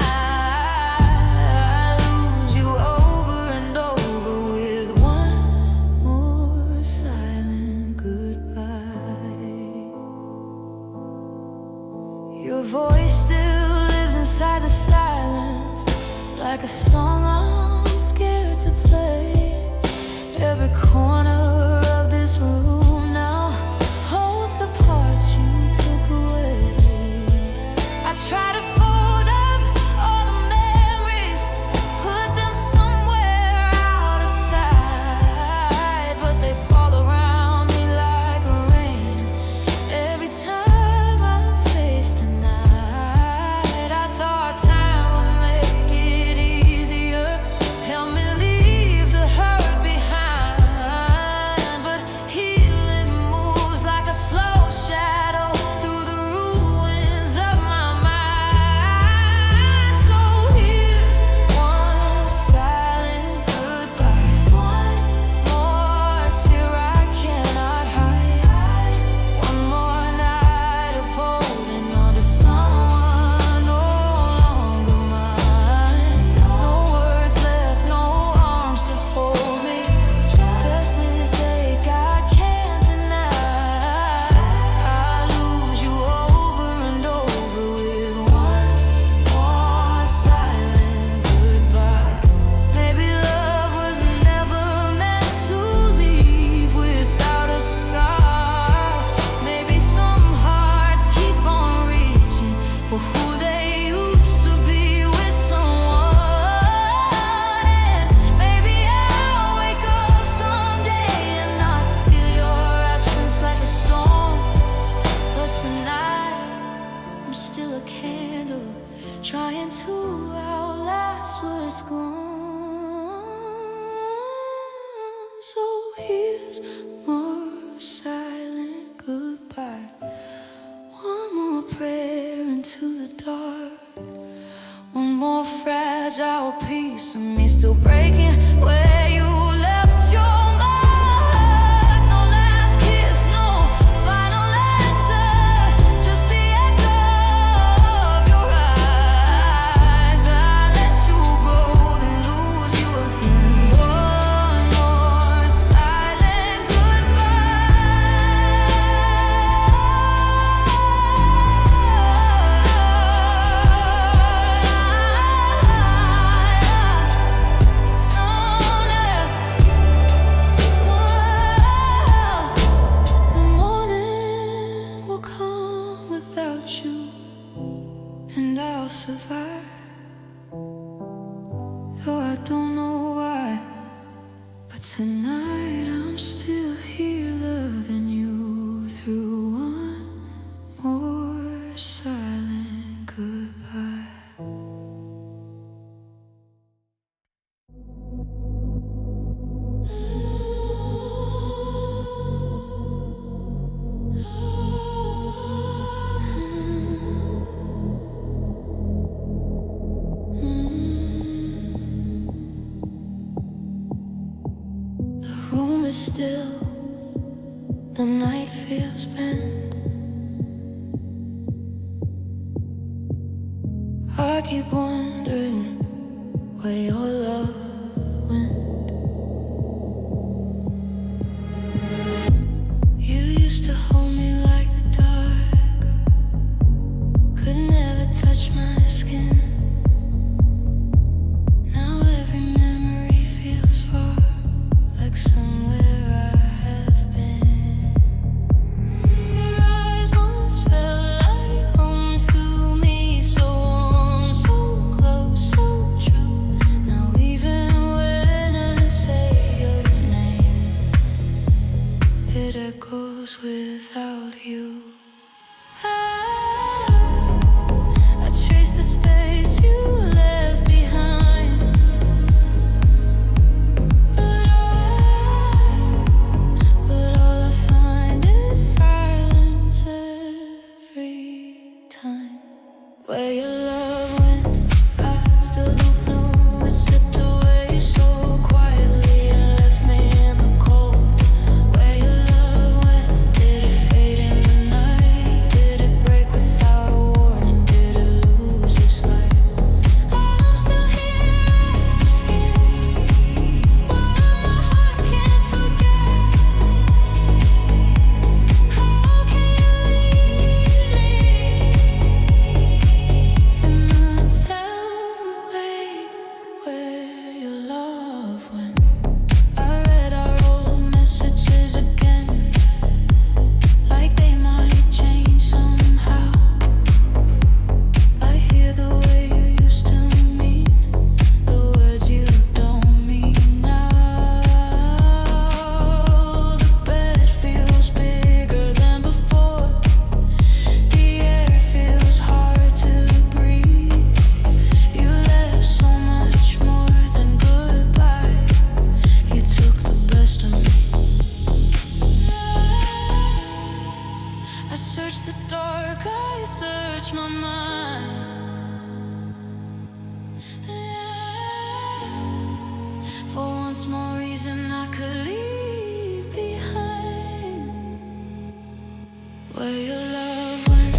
I lose you over and over with one more silent goodbye. Your voice still lives inside the silence, like a song I'm scared to play. Every corner of this room now holds the parts you took away. I try to fold up all the memories, put them somewhere out of sight, but they fall around me like rain every time I face the night. I thought time would make it easier, help me leave the hurt behind, but healing moves like a slow shadow through the ruins of my mind. So here's one silent goodbye, one more tear I cannot hide, one more night of holding on to someone no longer mine. No words left, no arms to hold me, just this ache I can't deny. I lose you over and over with one more silent goodbye. Maybe love was never meant to leave without a scar. Maybe some hearts keep on reaching for who they used to be with someone. And maybe I'll wake up someday and not feel your absence like a storm. But tonight I'm still a candle, trying to outlast what's gone. So here's more silent goodbye, one more prayer into the dark, one more fragile piece of me still breaking where you left your mark. No last kiss, no final answer, just the echo of your eyes. I let you go, then lose you again. One more silent The morning will come without you, and I'll survive. Though I don't know why, but tonight I'm still here loving you through one more silent goodbye. The room is still, the night feels bent. I keep wondering where your love went. You used to hold me like the dark, could never touch my skin. Now every memory feels far, like somewhere I have been. Your eyes once felt like home to me, so warm, so close, so true. Now even when I say your name, goes without you. I trace the space you left behind, but all I find is silence every time. Where your love went, I still don't know. It slipped away so quietly and left me in the cold. Where your love went, did it fade in the night? Did it break without a warning? Did it lose its light? I'm still here asking what my heart can't forget. How can you leave me? And not tell me where your love went. I read our old messages again, like they might change somehow. I hear the way you used to mean the words you don't mean now. The bed feels bigger than before. The air feels hard to breathe. You left so much more than goodbye. You took the best of me. I search the dark, I search my mind. For one small reason I could leave behind. Where your love went,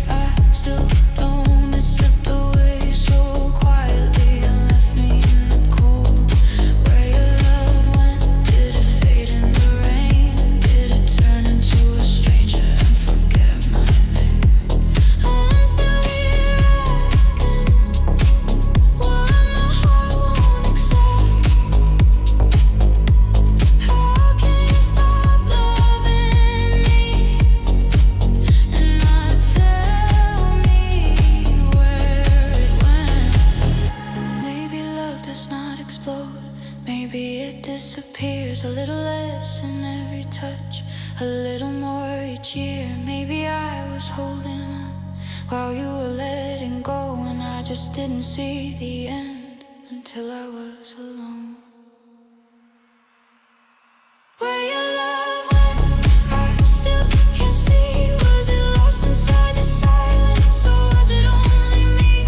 I still don't. It slipped away so quietly and left me in the cold. Where your love went, did it fade in the rain? Did it turn into a stranger and forget my name? I'm still here asking what my heart won't accept. How can you stop loving me and not tell me where it went? Maybe love does not explode. Maybe it disappears a little less in every touch, a little more each year. Maybe I was holding on while you were letting go, and I just didn't see the end until I was alone. Where your love went, I still can't see. Was it lost inside your silence, or was it only me?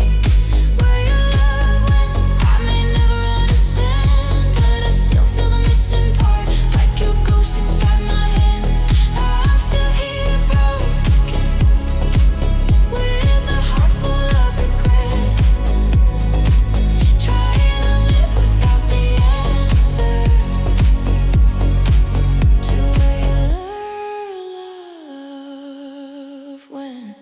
Where your love went, I may never understand, but I still feel the missing part, like your ghost inside my hands. I'm still here broken, with a heart full of regret, trying to live without the answer to where your love went.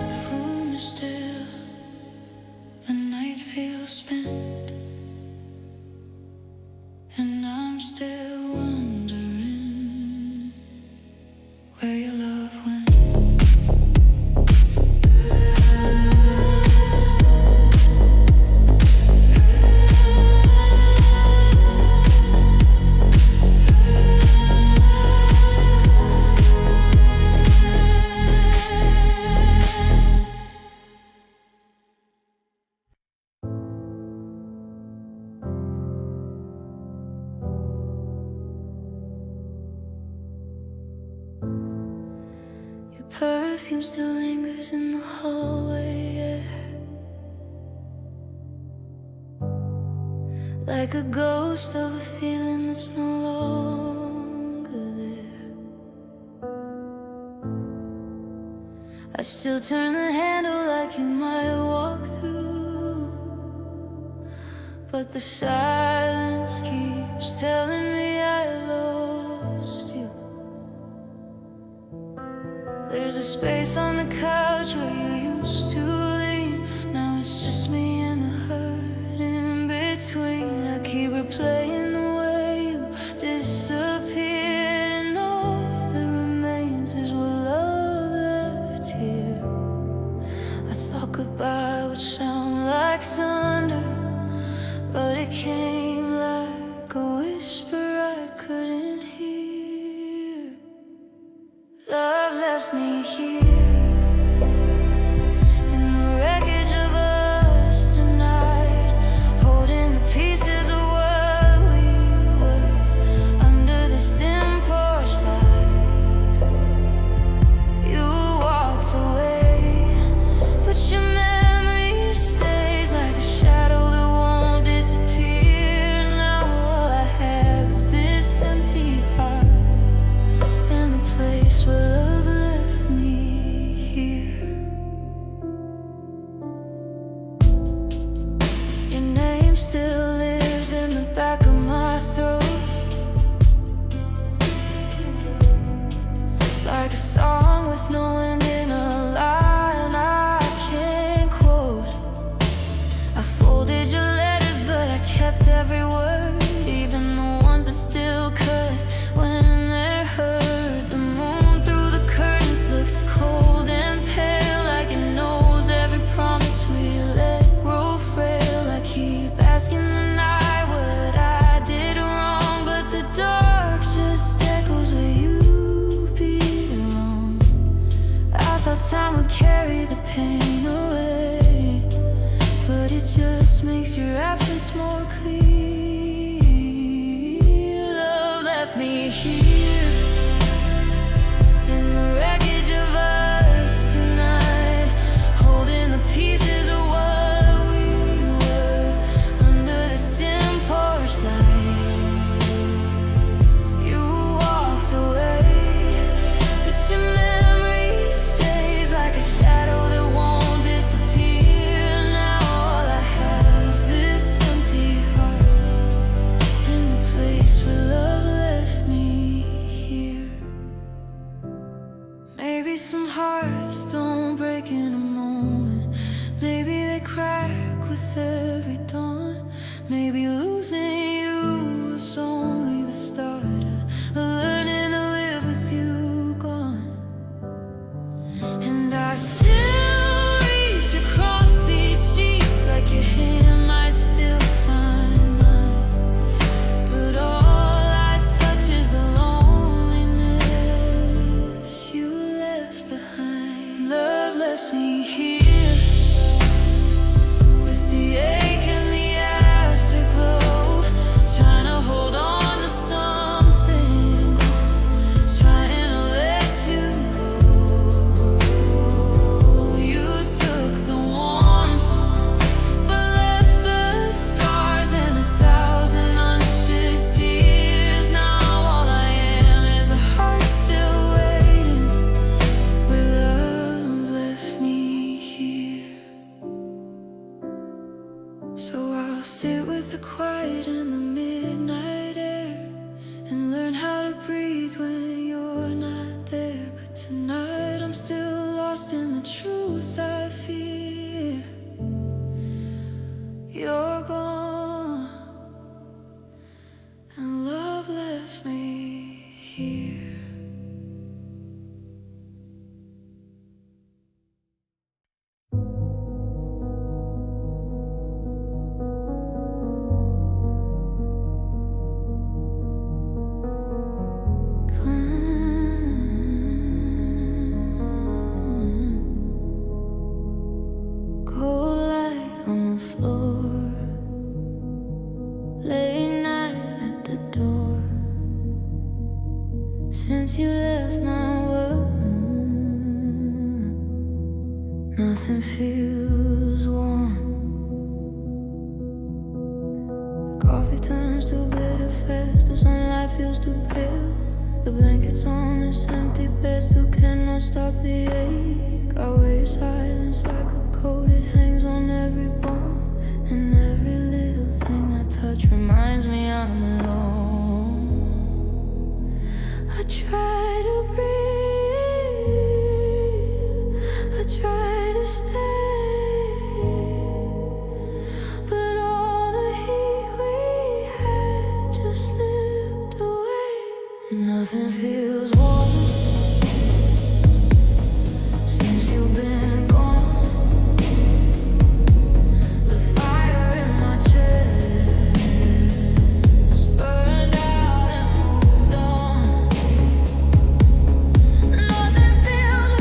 The room is still, the night feels spent, and I'm still wondering where your love went. Your perfume still lingers in the hallway air, like a ghost of a feeling that's no longer there. I still turn the handle like you might walk through, but the silence keeps telling me I lost you. There's a space on the couch where you used to lean. Now it's just me and the hurt in between. I keep replaying the way you disappeared. left me here in the wreckage of us tonight, holding the pieces of what we were under this dim porch light. You walked away, but your memory stays like a shadow that won't disappear. Now all I have is this empty heart and the place where love left me here. Your name still lives in the back of my throat, like a song with no end in a line I can't quote. I folded your letters, but I kept every word, even the ones that still cut when they're hurt. The moon through the curtains looks cold and pale, like it knows every promise we let grow frail. I keep asking the night what I did wrong, but the dark just echoes where you belong. I thought time would carry the pain away, but it just makes your absence more clear. Love left me here in the wreckage of us tonight, holding the pieces of what we were under this dim porch light. You walked away, but your memory stays like a shadow that won't disappear. Now all I have is this empty heart and the place where love left me here. Maybe some hearts don't break in a moment, maybe they crack with every dawn. Maybe losing you was only the start of learning to live with you gone. And I still reach across these sheets like your hand might still find mine, but all I touch is the loneliness you left behind. Love left me here with the ache and the afterglow, trying to hold on to something, trying to let you go. You took the warmth, but left the scars and 1,000 unshed tears. Now all I am is a heart still waiting, where love left me here. So I'll sit with the quiet and the midnight air and learn how to breathe when you're not there. But tonight I'm still lost in the truth I fear. You're gone and love left me here. Cold light on the floor, late night at the door. Since you left my world, nothing feels warm. The coffee turns to bitter fast, the sunlight feels too pale. The blankets on this empty bed still cannot stop the ache. I wear silence like a coat, it hangs on every bone, and every little thing I touch reminds me I'm alone. I try to breathe, I try to stay, but all the heat we had just slipped away. Nothing feels warm since you've been gone. The fire in my chest burned out and moved on. Nothing feels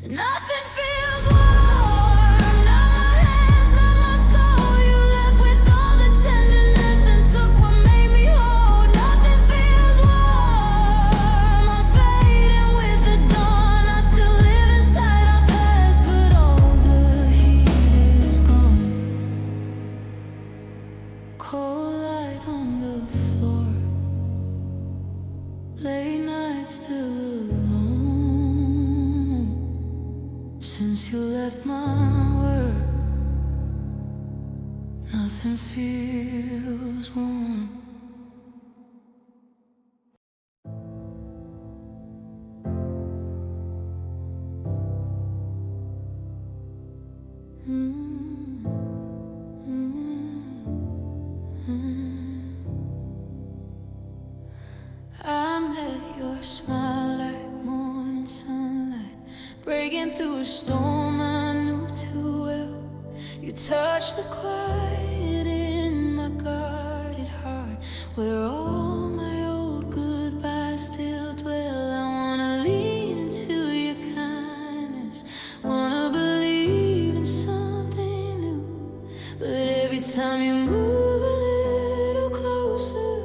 Nothing feels warm, not my hands, not my soul. You left with all the tenderness and took what made me whole. Nothing feels warm, I'm fading with the dawn. I still live inside our past, but all the heat is gone. Cold light on the floor, late nights still alone. Since you left my world, nothing feels warm. I met your smile like morning sunlight, breaking through a storm I knew too well. You touched the quiet in my guarded heart, where all my old goodbyes still dwell. I wanna lean into your kindness, wanna believe in something new, but every time you move a little closer,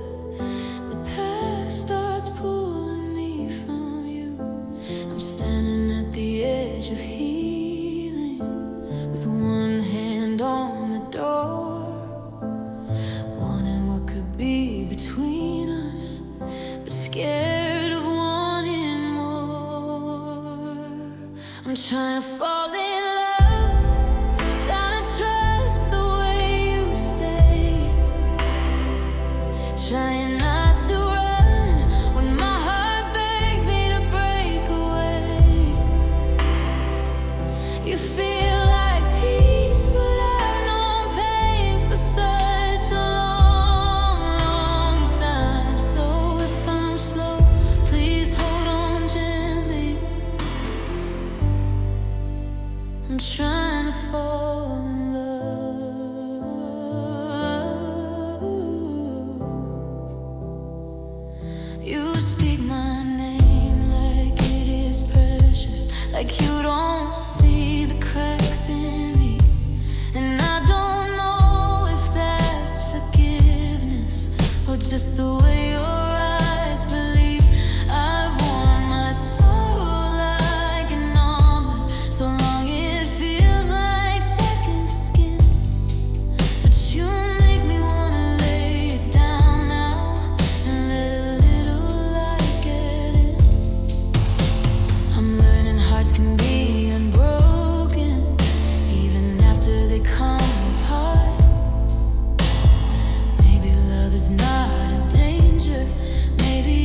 the past starts pulling me from you. I'm standing at the edge of healing, with one hand on the door, wanting what could be between us, but scared of wanting more. I'm trying to fall in love, trying to trust the way you stay, trying not to run when my heart begs me to break away. You feel like peace, but I've known pain for such a long, long time. So if I'm slow, please hold on gently. I'm trying to fall in love. You speak my name like it is precious, like you don't see the cracks in me. And I don't know if that's forgiveness or just the way your eyes believe. I've worn my soul like an armor, so long it feels like second skin. But you make me wanna lay it down now and let a little light get in. I'm learning hearts can be unbroken even after they come apart. Maybe love is not a danger, maybe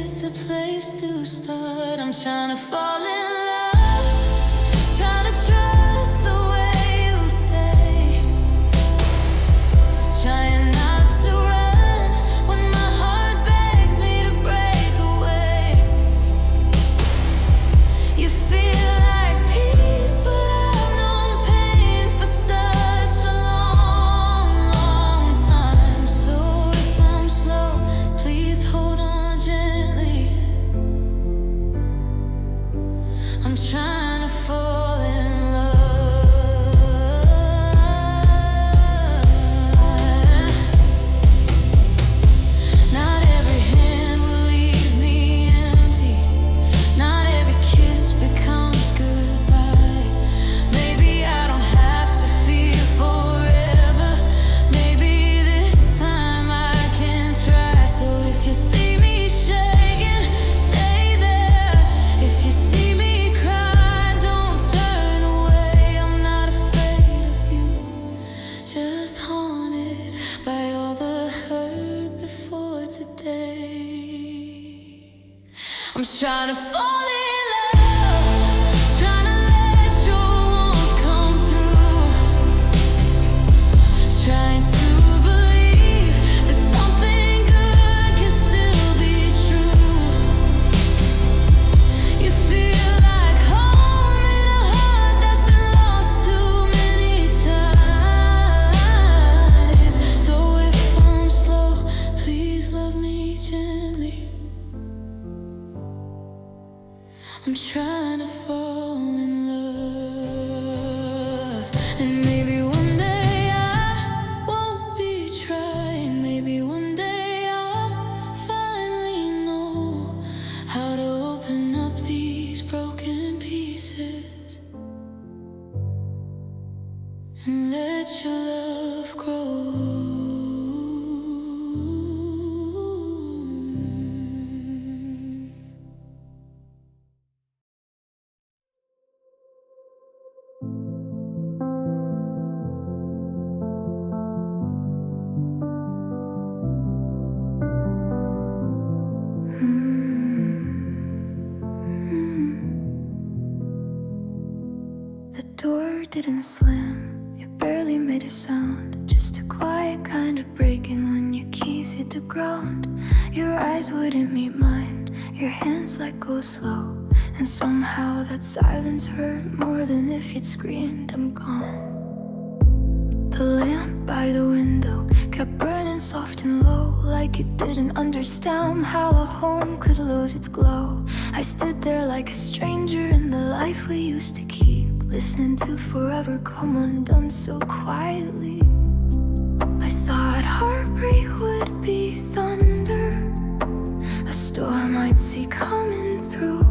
it's a place to start. I'm trying to fall in love, trying to trust the way you stay, trying not to run when my heart begs me to break away. You feel like peace, but I've known pain for such a long, long time. So if I'm slow, please hold on gently. I'm trying to fall in love. Not every hand will leave me empty, not every kiss becomes goodbye. Maybe I don't have to feel forever, maybe this time I can try. So if you see me shaking, stay there. If you see me cry, don't turn away. I'm not afraid of you, just haunted by all the hurt before today. I'm trying to fall in love, trying to let your warmth come through, trying to believe that something good can still be true. You feel like home in a heart that's been lost too many times. So if I'm slow, please love me gently. I'm trying to fall in love. And maybe one day I won't be trying. Maybe one day I'll finally know how to open up these broken pieces and let your love grow. The door didn't slam, it barely made a sound. Just a quiet kind of breaking when your keys hit the ground. Your eyes wouldn't meet mine, your hands let go slow. And somehow that silence hurt more than if you'd screamed, I'm gone. The lamp by the window kept burning soft and low, like it didn't understand how a home could lose its glow. I stood there like a stranger in the life we used to keep, listening to forever come undone so quietly. I thought heartbreak would be thunder, a storm I'd see coming through.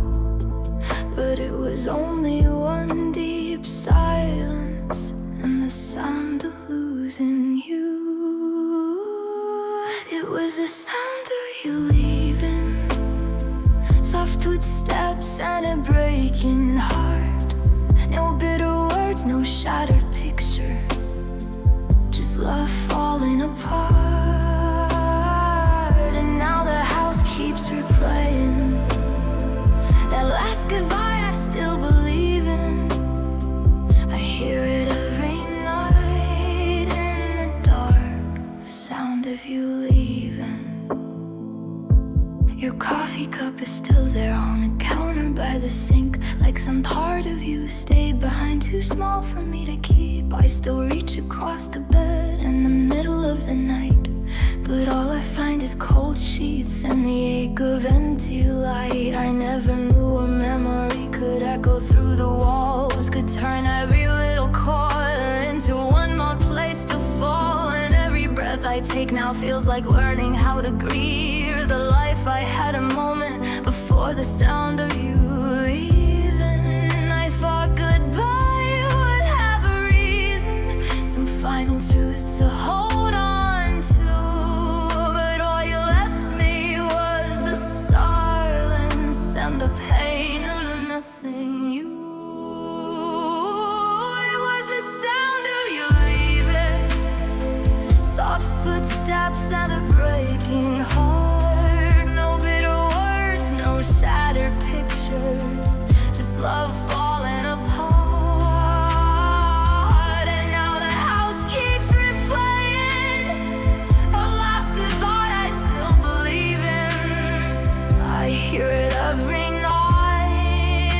But it was only one deep silence and the sound of losing you. It was the sound of you leaving, soft footsteps and a breaking heart. No bitter words, no shattered picture, just love falling apart. And now the house keeps replaying that last goodbye I still believe in. I hear it every night in the dark, the sound of you leaving. Your coffee cup is still there on the counter by the sink, like some part of you stayed behind, too small for me to keep. I still reach across the bed in the middle of the night, but all I find is cold sheets and the ache of empty light. I never knew a memory could echo through the walls, could turn every little corner into one more place to fall. And every breath I take now feels like learning how to grieve the life I had a moment before the sound of you leaving. I thought goodbye would have a reason, some final truth to hold on to, but all you left me was the silence and the pain of missing you. It was the sound of you leaving, soft footsteps and a breaking heart. No bitter words, no shattered picture, just love falling apart. And now the house keeps replaying a last goodbye I still believe in. I hear it every night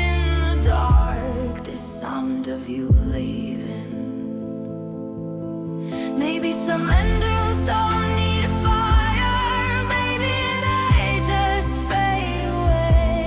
in the dark, the sound of you leaving. Maybe some endings don't need a fire, maybe they just fade away.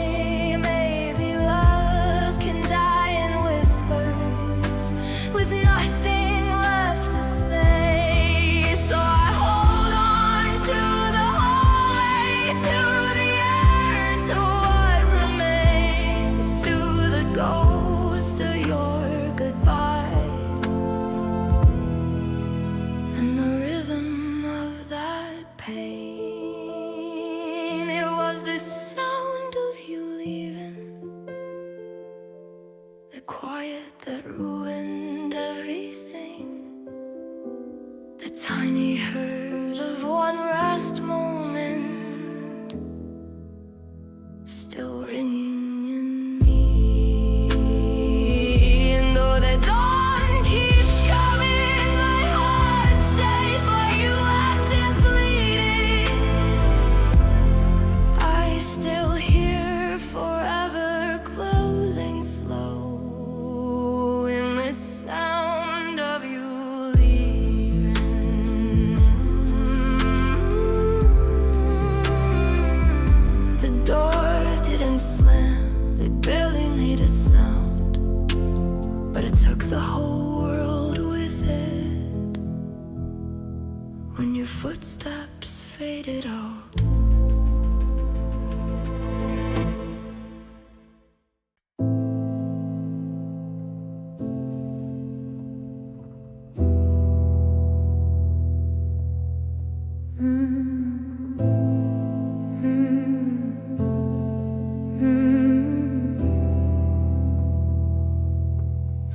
footsteps faded out.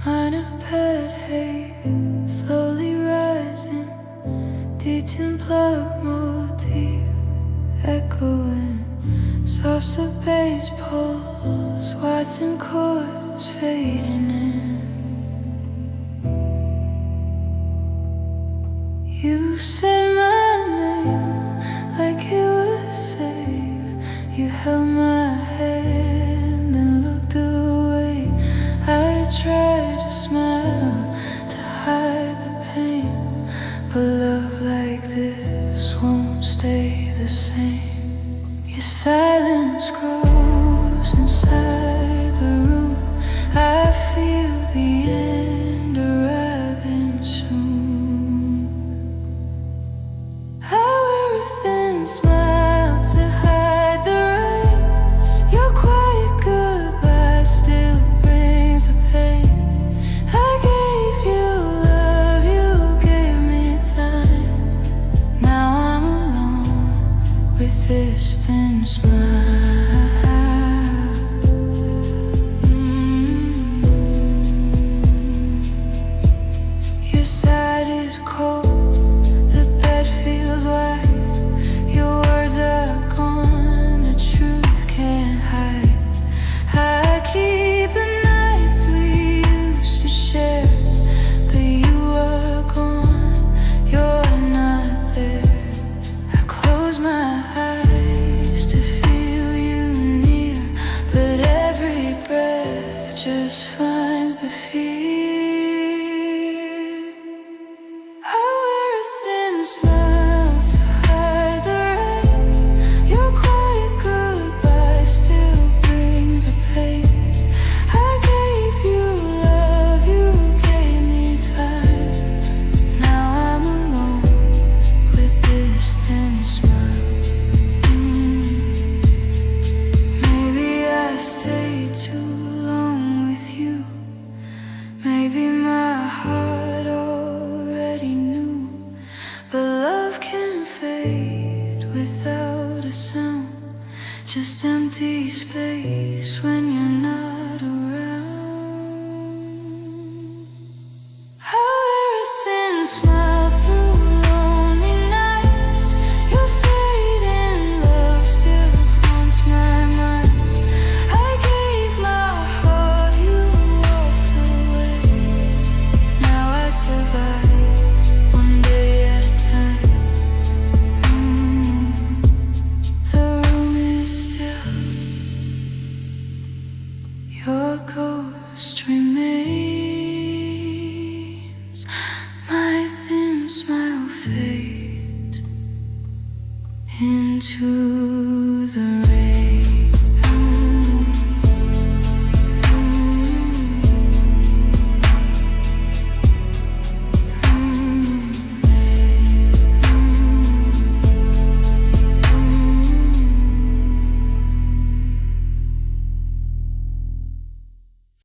On a bed, haze slowly rising, detuned plug motif echoing, stops the bass pulse, watching chords fading in. You said my name like it was safe. You held my hand and looked away. I tried to smile to hide the pain, but love like this won't stay the same. Your silence grows inside the room. I feel the end arriving soon. I wear a thin smile to hide the rain. Your quiet goodbye still brings the pain. I gave you love, you gave me time. Now I'm alone with this thin smile. Your side is cold, the bed feels white. Your words are gone, the truth can't hide. I keep the nights we used to share, but you are gone, you're not there. I close my eyes to feel you near, but every breath just finds the fear. I wear a thin smile to hide the rain. Your quiet goodbye still brings the pain. I gave you love, you gave me time. Now I'm alone with this thin smile. Maybe I stayed too long with you. Maybe my heart already knew, but love can fade without a sound. Just empty space when you're not around. I wear a thin smile through lonely nights. Your fading love still haunts my mind. I gave my heart, you walked away. Now I survive one day at a time. The room is still, your ghost remains. My thin smile fades into the